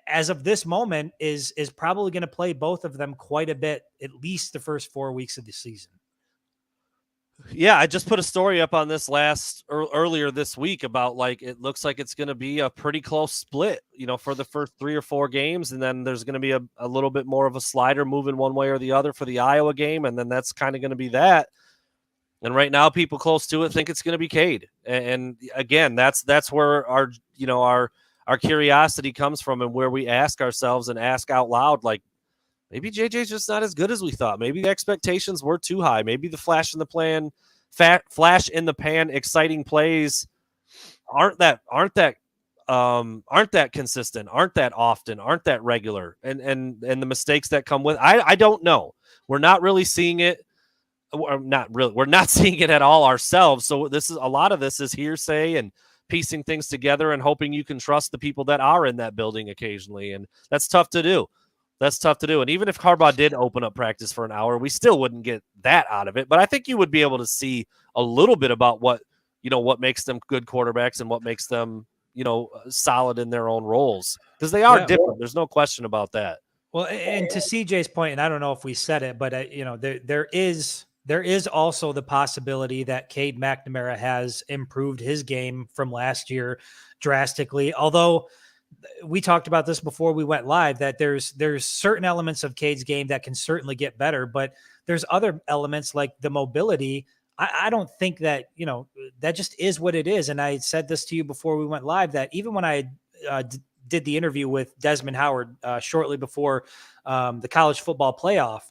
as of this moment is probably going to play both of them quite a bit, at least the first 4 weeks of the season. Yeah, I just put a story up on this earlier this week about, like, it looks like it's going to be a pretty close split, for the first 3 or 4 games. And then there's going to be a little bit more of a slider moving one way or the other for the Iowa game. And then that's kind of going to be that. And right now, people close to it think it's going to be Cade. And again, that's where our curiosity comes from, and where we ask ourselves and ask out loud, like, maybe JJ's just not as good as we thought. Maybe the expectations were too high. Maybe the flash in the pan, exciting plays aren't that consistent, aren't that often, aren't that regular, and the mistakes that come with. I don't know. We're not really seeing it. We're not seeing it at all ourselves. So a lot of this is hearsay and piecing things together and hoping you can trust the people that are in that building occasionally. And that's tough to do. And even if Harbaugh did open up practice for an hour, we still wouldn't get that out of it. But I think you would be able to see a little bit about what makes them good quarterbacks and what makes them, solid in their own roles, because they are different. There's no question about that. Well, and to CJ's point, and I don't know if we said it, but there is also the possibility that Cade McNamara has improved his game from last year drastically. Although we talked about this before we went live, that there's certain elements of Cade's game that can certainly get better, but there's other elements like the mobility. I don't think that, that just is what it is. And I said this to you before we went live, that even when I did the interview with Desmond Howard shortly before the college football playoff,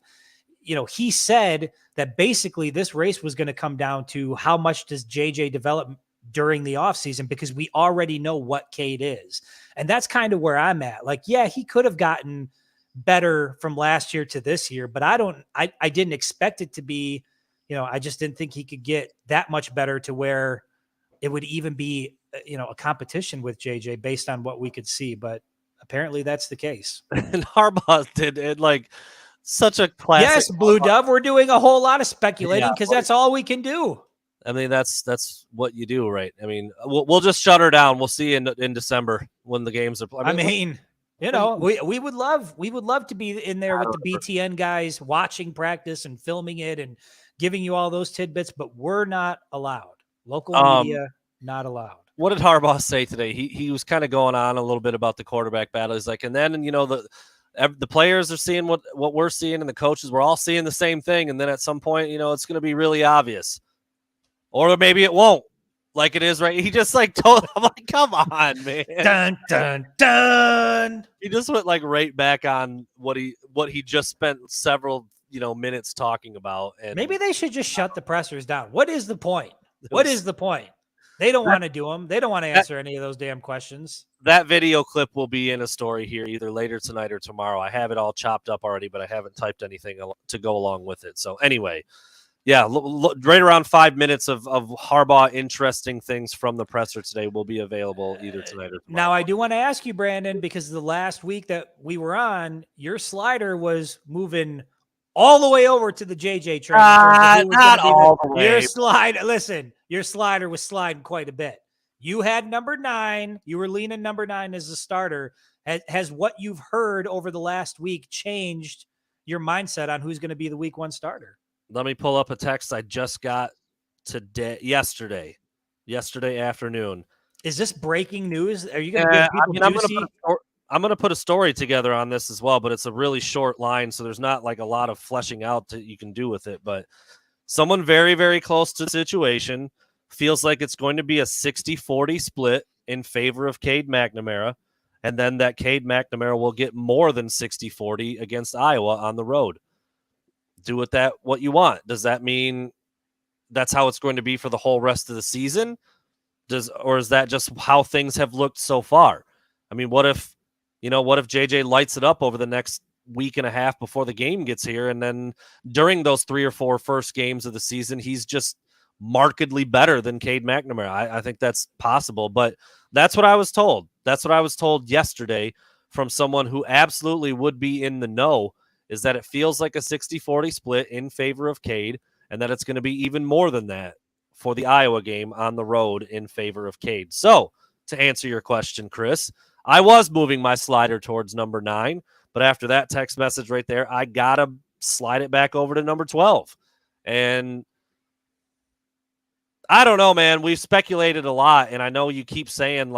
he said that basically this race was going to come down to how much does JJ develop during the offseason, because we already know what Cade is. And that's kind of where I'm at. Like, yeah, he could have gotten better from last year to this year, but I didn't expect it to be, I just didn't think he could get that much better to where it would even be, a competition with JJ based on what we could see. But apparently that's the case. And Harbaugh did it like such a classic. Yes, Blue Dove. We're doing a whole lot of speculating because that's all we can do. I mean, that's what you do, right? I mean, we'll just shut her down. We'll see you in December when the games are. I mean, we would love to be in there with the BTN guys watching practice and filming it and giving you all those tidbits, but we're not allowed. Local media not allowed. What did Harbaugh say today? He was kind of going on a little bit about the quarterback battle. He's like, and then the players are seeing what we're seeing, and the coaches, we're all seeing the same thing. And then at some point, it's going to be really obvious. Or maybe it won't, like it is right. He just told. I'm like, come on, man. Dun dun dun. He just went right back on what he just spent several minutes talking about. And maybe they should just shut the pressers down. What is the point? What is the point? They don't want to do them. They don't want to answer any of those damn questions. That video clip will be in a story here either later tonight or tomorrow. I have it all chopped up already, but I haven't typed anything to go along with it. So anyway. Yeah, right around 5 minutes of Harbaugh interesting things from the presser today will be available either tonight or tomorrow. Now, I do want to ask you, Brandon, because the last week that we were on, your slider was moving all the way over to the JJ train. Not all the way. Your slider was sliding quite a bit. You had number 9. You were leaning number 9 as a starter. Has what you've heard over the last week changed your mindset on who's going to be the week 1 starter? Let me pull up a text I just got yesterday afternoon. Is this breaking news? Are you going to give people I'm going to put a story together on this as well, but it's a really short line, so there's not a lot of fleshing out that you can do with it. But someone very, very close to the situation feels like it's going to be a 60-40 split in favor of Cade McNamara, and then that Cade McNamara will get more than 60-40 against Iowa on the road. Do with that what you want. Does that mean that's how it's going to be for the whole rest of the season? Or is that just how things have looked so far? I mean, what if JJ lights it up over the next week and a half before the game gets here, and then during those 3 or 4 first games of the season, he's just markedly better than Cade McNamara? I think that's possible, but that's what I was told. That's what I was told yesterday from someone who absolutely would be in the know, is that it feels like a 60-40 split in favor of Cade, and that it's going to be even more than that for the Iowa game on the road in favor of Cade. So, to answer your question, Chris, I was moving my slider towards number 9, but after that text message right there, I got to slide it back over to number 12. And I don't know, man. We've speculated a lot, and I know you keep saying,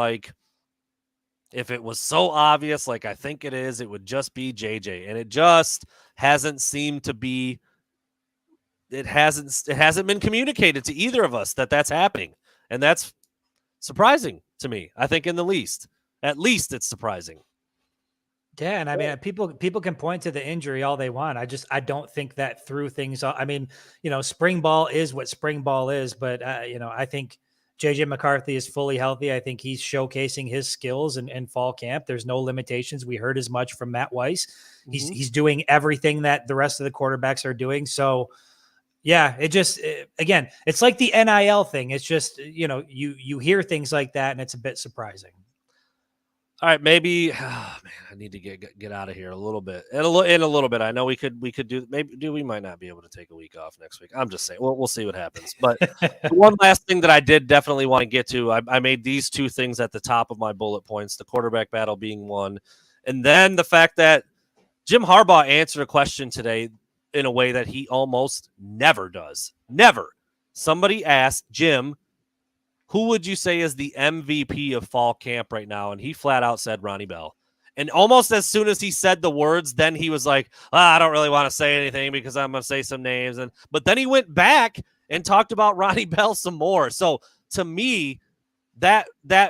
if it was so obvious, I think it is, it would just be JJ. And it just hasn't seemed to be, it hasn't been communicated to either of us that that's happening. And that's surprising to me. I think at least it's surprising. Yeah, and I mean, people can point to the injury all they want. I don't think that threw things off. I mean, spring ball is what spring ball is, but I think JJ McCarthy is fully healthy. I think he's showcasing his skills in fall camp. There's no limitations. We heard as much from Matt Weiss. He's doing everything that the rest of the quarterbacks are doing. So, yeah, again, it's like the NIL thing. It's just, you hear things like that, and it's a bit surprising. All right, maybe. I need to get out of here a little bit. In a little bit, I know we could do. We might not be able to take a week off next week. I'm just saying. We'll see what happens. But one last thing that I did definitely want to get to. I made these 2 things at the top of my bullet points: the quarterback battle being one, and then the fact that Jim Harbaugh answered a question today in a way that he almost never does. Never. Somebody asked Jim, who would you say is the MVP of fall camp right now? And he flat out said Ronnie Bell. And almost as soon as he said the words, then he was like, I don't really want to say anything because I'm going to say some names. But then he went back and talked about Ronnie Bell some more. So to me, that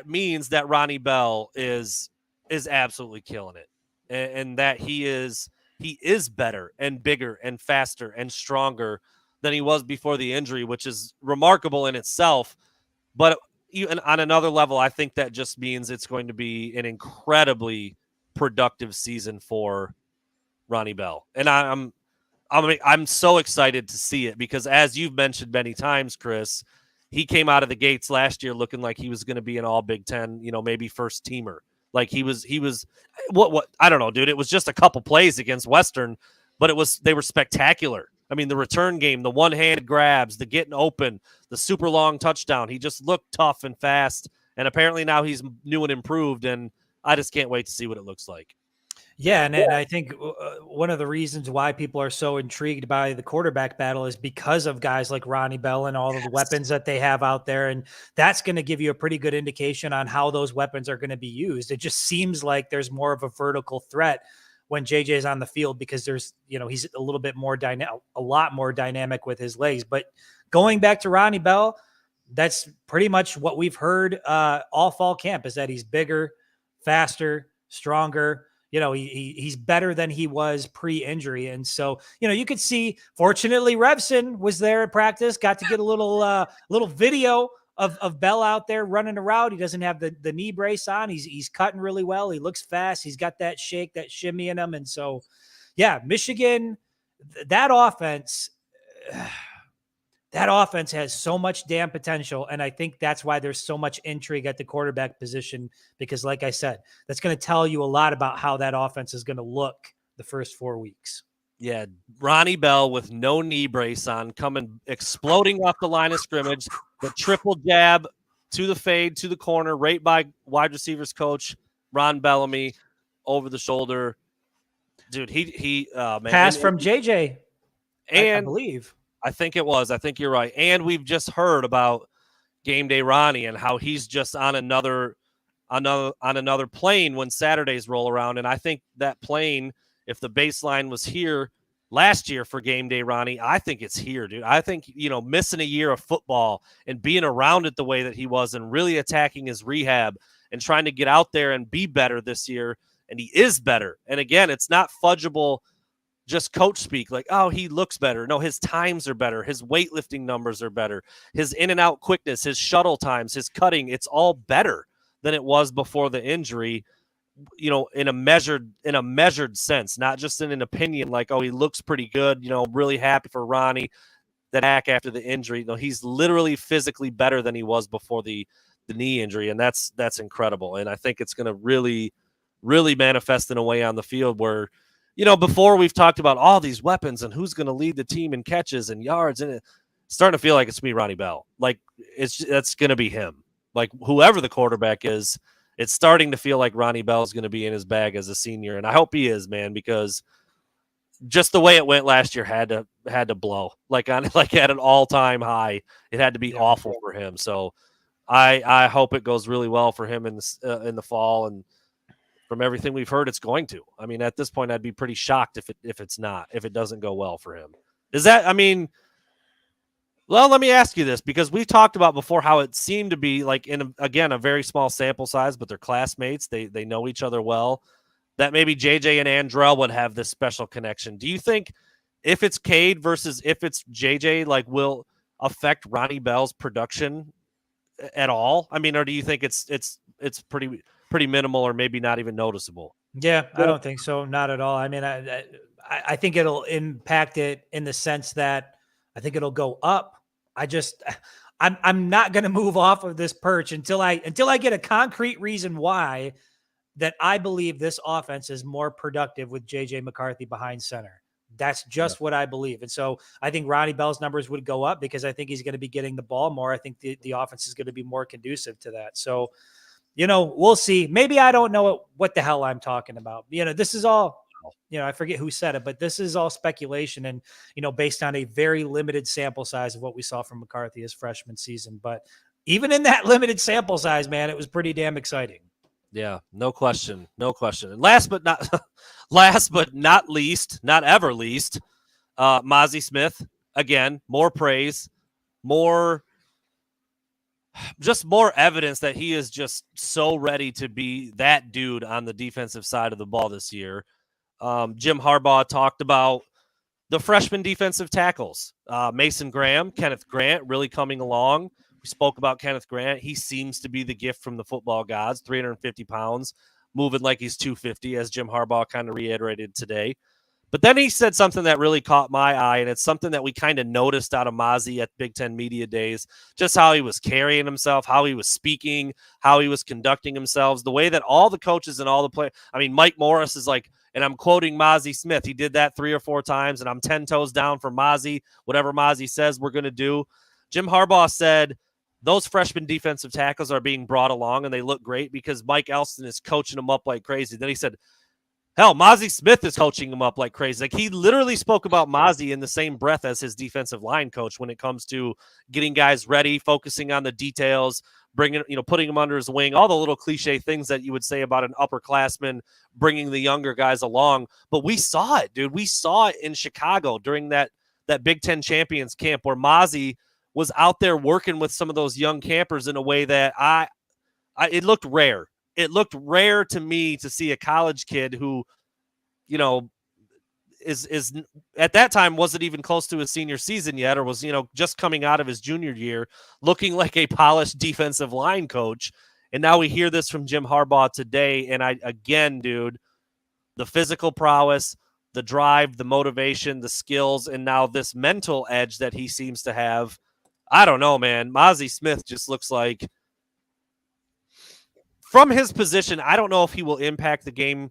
means that Ronnie Bell is absolutely killing it, and that he is better and bigger and faster and stronger than he was before the injury, which is remarkable in itself. But even on another level, I think that just means it's going to be an incredibly productive season for Ronnie Bell, and I'm so excited to see it because, as you've mentioned many times, Chris, he came out of the gates last year looking like he was going to be an all Big Ten, maybe first teamer. Like he was what I don't know, dude. It was just a couple plays against Western, but they were spectacular. I mean, the return game, the one-handed grabs, the getting open, the super long touchdown. He just looked tough and fast. And apparently now he's new and improved. And I just can't wait to see what it looks like. Yeah, and I think one of the reasons why people are so intrigued by the quarterback battle is because of guys like Ronnie Bell and all of the weapons that they have out there. And that's going to give you a pretty good indication on how those weapons are going to be used. It just seems like there's more of a vertical threat when JJ is on the field because there's, he's a little bit more a lot more dynamic with his legs. But going back to Ronnie Bell, that's pretty much what we've heard all fall camp is that he's bigger, faster, stronger. He's better than he was pre-injury. And so, you could see, fortunately, Revson was there at practice, got to get a little video of Bell out there running around. He doesn't have the knee brace on. He's cutting really well. He looks fast. He's got that shake, that shimmy in him. And so, yeah, Michigan, that offense has so much damn potential. And I think that's why there's so much intrigue at the quarterback position, because like I said, that's going to tell you a lot about how that offense is going to look the first 4 weeks. Yeah. Ronnie Bell with no knee brace on, exploding off the line of scrimmage, the triple jab to the fade, to the corner, right by wide receivers coach, Ron Bellamy, over the shoulder. Dude, he man. Pass from JJ, and I believe. I think it was. I think you're right. And we've just heard about Game Day Ronnie and how he's just on another plane when Saturdays roll around. And I think that plane, if the baseline was here last year for Game Day Ronnie, I think it's here, dude. I think, missing a year of football and being around it the way that he was and really attacking his rehab and trying to get out there and be better this year. And he is better. And again, it's not fudgeable just coach speak like, oh, he looks better. No, his times are better. His weightlifting numbers are better. His in and out quickness, his shuttle times, his cutting, it's all better than it was before the injury, in a measured sense, not just in an opinion like, oh, he looks pretty good, really happy for Ronnie that back after the injury. No, he's literally physically better than he was before the knee injury. And that's incredible. And I think it's going to really, really manifest in a way on the field where, before we've talked about all these weapons and who's going to lead the team in catches and yards, and it's starting to feel like it's me, Ronnie Bell. Like that's going to be him. Like whoever the quarterback is, it's starting to feel like Ronnie Bell is going to be in his bag as a senior, and I hope he is, man, because just the way it went last year had to blow like at an all-time high. It had to be awful for him. So I hope it goes really well for him in the fall, and from everything we've heard, it's going to. I mean, at this point, I'd be pretty shocked if it doesn't go well for him. Well, let me ask you this, because we've talked about before how it seemed to be like again, a very small sample size, but they're classmates. They know each other well, that maybe JJ and Andrell would have this special connection. Do you think if it's Cade versus if it's JJ, like will affect Ronnie Bell's production at all? I mean, or do you think it's pretty minimal or maybe not even noticeable? Yeah, I don't think so. Not at all. I mean, I think it'll impact it in the sense that I think it'll go up. I'm not going to move off of this perch until I get a concrete reason why that I believe this offense is more productive with JJ McCarthy behind center. That's just what I believe. And so I think Ronnie Bell's numbers would go up because I think he's going to be getting the ball more. I think the offense is going to be more conducive to that. So, we'll see. Maybe I don't know what the hell I'm talking about. This is all, I forget who said it, but this is all speculation and, based on a very limited sample size of what we saw from McCarthy his freshman season. But even in that limited sample size, man, it was pretty damn exciting. Yeah, no question. And last but not least, not ever least, Mozzie Smith, again, more praise, more evidence that he is just so ready to be that dude on the defensive side of the ball this year. Jim Harbaugh talked about the freshman defensive tackles, Mason Graham, Kenneth Grant, really coming along. We spoke about Kenneth Grant. He seems to be the gift from the football gods, 350 pounds, moving like he's 250, as Jim Harbaugh kind of reiterated today. But then he said something that really caught my eye, and it's something that we kind of noticed out of Mozzie at Big Ten Media Days, just how he was carrying himself, how he was speaking, how he was conducting himself, the way that all the coaches and all the players, I mean, Mike Morris is like, and I'm quoting Mozzie Smith, he did that 3 or 4 times, and I'm 10 toes down for Mozzie. Whatever Mozzie says, we're going to do. Jim Harbaugh said those freshman defensive tackles are being brought along, and they look great because Mike Elston is coaching them up like crazy. Then he said, hell, Mozzie Smith is coaching him up like crazy. Like, he literally spoke about Mozzie in the same breath as his defensive line coach when it comes to getting guys ready, focusing on the details, putting him under his wing, all the little cliche things that you would say about an upperclassman bringing the younger guys along. But we saw it, dude. We saw it in Chicago during that Big Ten Champions camp where Mozzie was out there working with some of those young campers in a way that it looked rare. It looked rare to me to see a college kid who, is at that time wasn't even close to his senior season yet, or was, just coming out of his junior year, looking like a polished defensive line coach. And now we hear this from Jim Harbaugh today. And again, dude, the physical prowess, the drive, the motivation, the skills, and now this mental edge that he seems to have. I don't know, man. Mozzie Smith just looks like, from his position, I don't know if he will impact the game.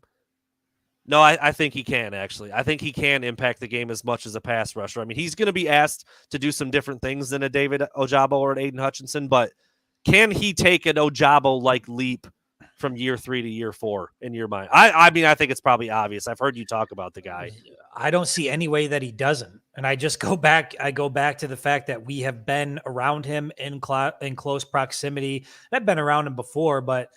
No, I think he can, actually. I think he can impact the game as much as a pass rusher. I mean, he's going to be asked to do some different things than a David Ojabo or an Aiden Hutchinson, but can he take an Ojabo-like leap from year 3 to year 4 in your mind? I mean, I think it's probably obvious. I've heard you talk about the guy. I don't see any way that he doesn't. And I go back to the fact that we have been around him in close proximity. I've been around him before, but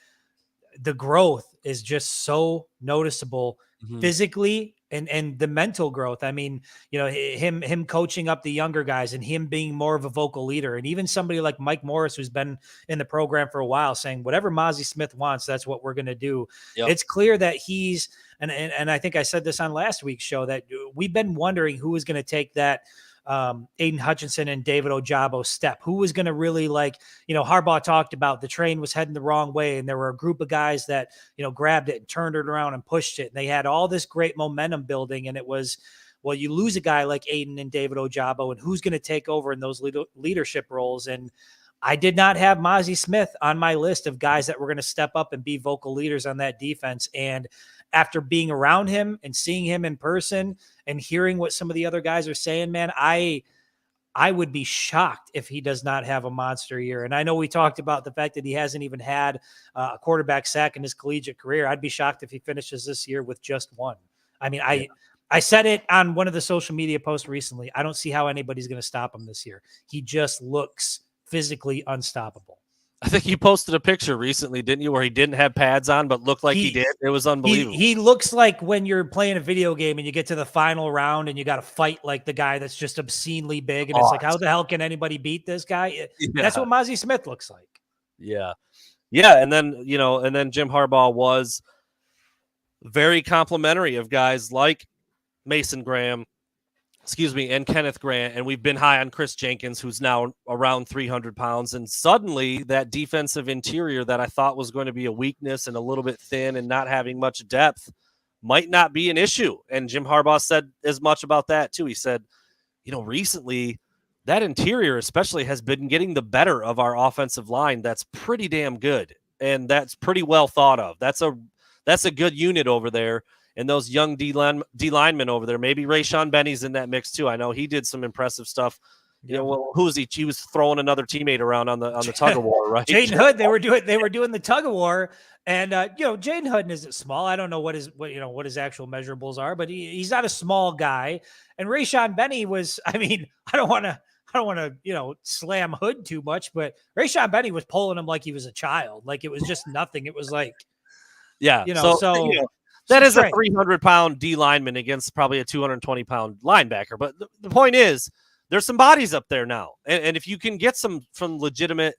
the growth is just so noticeable physically and the mental growth. I mean, him coaching up the younger guys and him being more of a vocal leader, and even somebody like Mike Morris, who's been in the program for a while, saying whatever Mozzie Smith wants, that's what we're going to do. Yep. It's clear that he's, and I think I said this on last week's show, that we've been wondering who was going to take that Aiden Hutchinson and David Ojabo step. Who was going to really, Harbaugh talked about the train was heading the wrong way, and there were a group of guys that, grabbed it and turned it around and pushed it. And they had all this great momentum building, and it was, well, you lose a guy like Aiden and David Ojabo, and who's going to take over in those leadership roles? And I did not have Mozzie Smith on my list of guys that were going to step up and be vocal leaders on that defense. And after being around him and seeing him in person and hearing what some of the other guys are saying, man, I would be shocked if he does not have a monster year. And I know we talked about the fact that he hasn't even had a quarterback sack in his collegiate career. I'd be shocked if he finishes this year with just one. I mean, I said it on one of the social media posts recently. I don't see how anybody's going to stop him this year. He just looks physically unstoppable. I think you posted a picture recently, didn't you, where he didn't have pads on, but looked like he did? It was unbelievable. He looks like when you're playing a video game and you get to the final round and you got to fight like the guy that's just obscenely big. And it's like, how the hell can anybody beat this guy? Yeah. That's what Mozzie Smith looks like. Yeah. Yeah. And then, Jim Harbaugh was very complimentary of guys like Mason Graham, and Kenneth Grant, and we've been high on Chris Jenkins, who's now around 300 pounds, and suddenly that defensive interior that I thought was going to be a weakness and a little bit thin and not having much depth might not be an issue. And Jim Harbaugh said as much about that too. He said, recently that interior especially has been getting the better of our offensive line. That's pretty damn good, and that's pretty well thought of. That's a good unit over there. And those young D linemen over there, maybe Rayshawn Benny's in that mix too. I know he did some impressive stuff. Who was he? He was throwing another teammate around on the tug of war, right? Jaden Hood. They were doing the tug of war, and Jaden Hood isn't small. I don't know what his actual measurables are, but he's not a small guy. And Rayshawn Benny was. I mean, I don't want I don't want to, slam Hood too much, but Rayshon Benny was pulling him like he was a child. Like it was just nothing. It was like, yeah. That is a 300-pound D lineman against probably a 220-pound linebacker. But the point is, there's some bodies up there now. And if you can get some legitimate,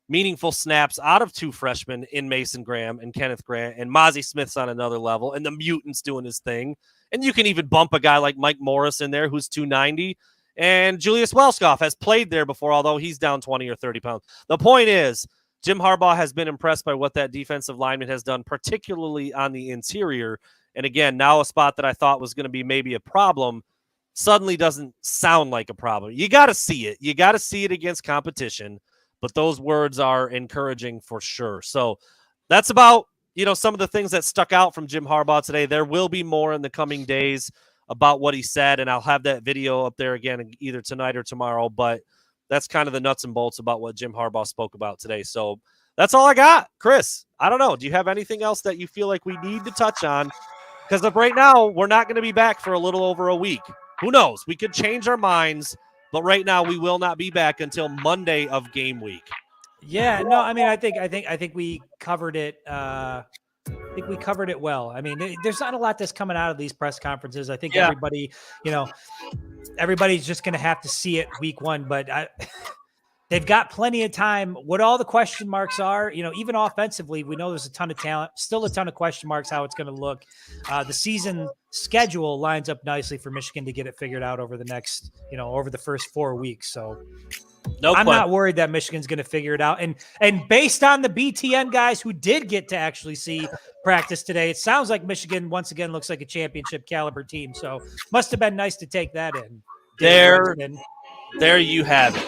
meaningful snaps out of two freshmen in Mason Graham and Kenneth Grant, and Mozzie Smith's on another level, and the Mutant's doing his thing, and you can even bump a guy like Mike Morris in there who's 290, and Julius Welskoff has played there before, although he's down 20 or 30 pounds. The point is, Jim Harbaugh has been impressed by what that defensive lineman has done, particularly on the interior. And again, now a spot that I thought was going to be maybe a problem suddenly doesn't sound like a problem. You got to see it. You got to see it against competition. But those words are encouraging for sure. So that's about, some of the things that stuck out from Jim Harbaugh today. There will be more in the coming days about what he said, and I'll have that video up there again either tonight or tomorrow. But that's kind of the nuts and bolts about what Jim Harbaugh spoke about today. So that's all I got. Chris, I don't know. Do you have anything else that you feel like we need to touch on? Because of right now, we're not going to be back for a little over a week. Who knows? We could change our minds, but right now we will not be back until Monday of game week. Yeah, no, I mean, I think we covered it. I think we covered it well. I mean, there's not a lot that's coming out of these press conferences. I think everybody, everybody's just going to have to see it week one, but they've got plenty of time. What all the question marks are, even offensively, we know there's a ton of talent, still a ton of question marks, how it's going to look. The season schedule lines up nicely for Michigan to get it figured out over the next, over the first 4 weeks. So I'm not worried that Michigan's going to figure it out. And based on the BTN guys who did get to actually see practice today, it sounds like Michigan once again looks like a championship caliber team. So must have been nice to take that in. There you have it.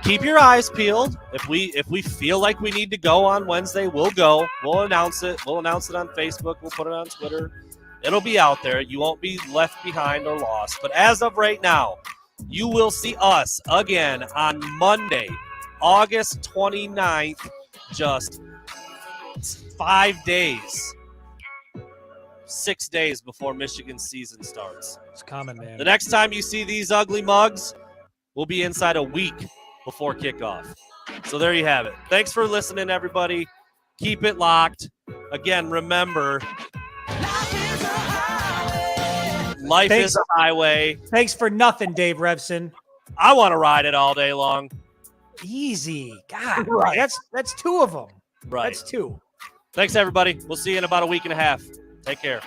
Keep your eyes peeled. If we feel like we need to go on Wednesday, we'll go. We'll announce it. We'll announce it on Facebook. We'll put it on Twitter. It'll be out there. You won't be left behind or lost. But as of right now, you will see us again on Monday, August 29th, just 5 days, 6 days before Michigan's season starts. It's common, man. The next time you see these ugly mugs, we'll be inside a week before kickoff. So there you have it. Thanks for listening, everybody. Keep it locked. Again, remember, life is a highway. Thanks for nothing, Dave Revson. I want to ride it all day long. Easy. God, right. That's two of them. Right. That's two. Thanks, everybody. We'll see you in about a week and a half. Take care.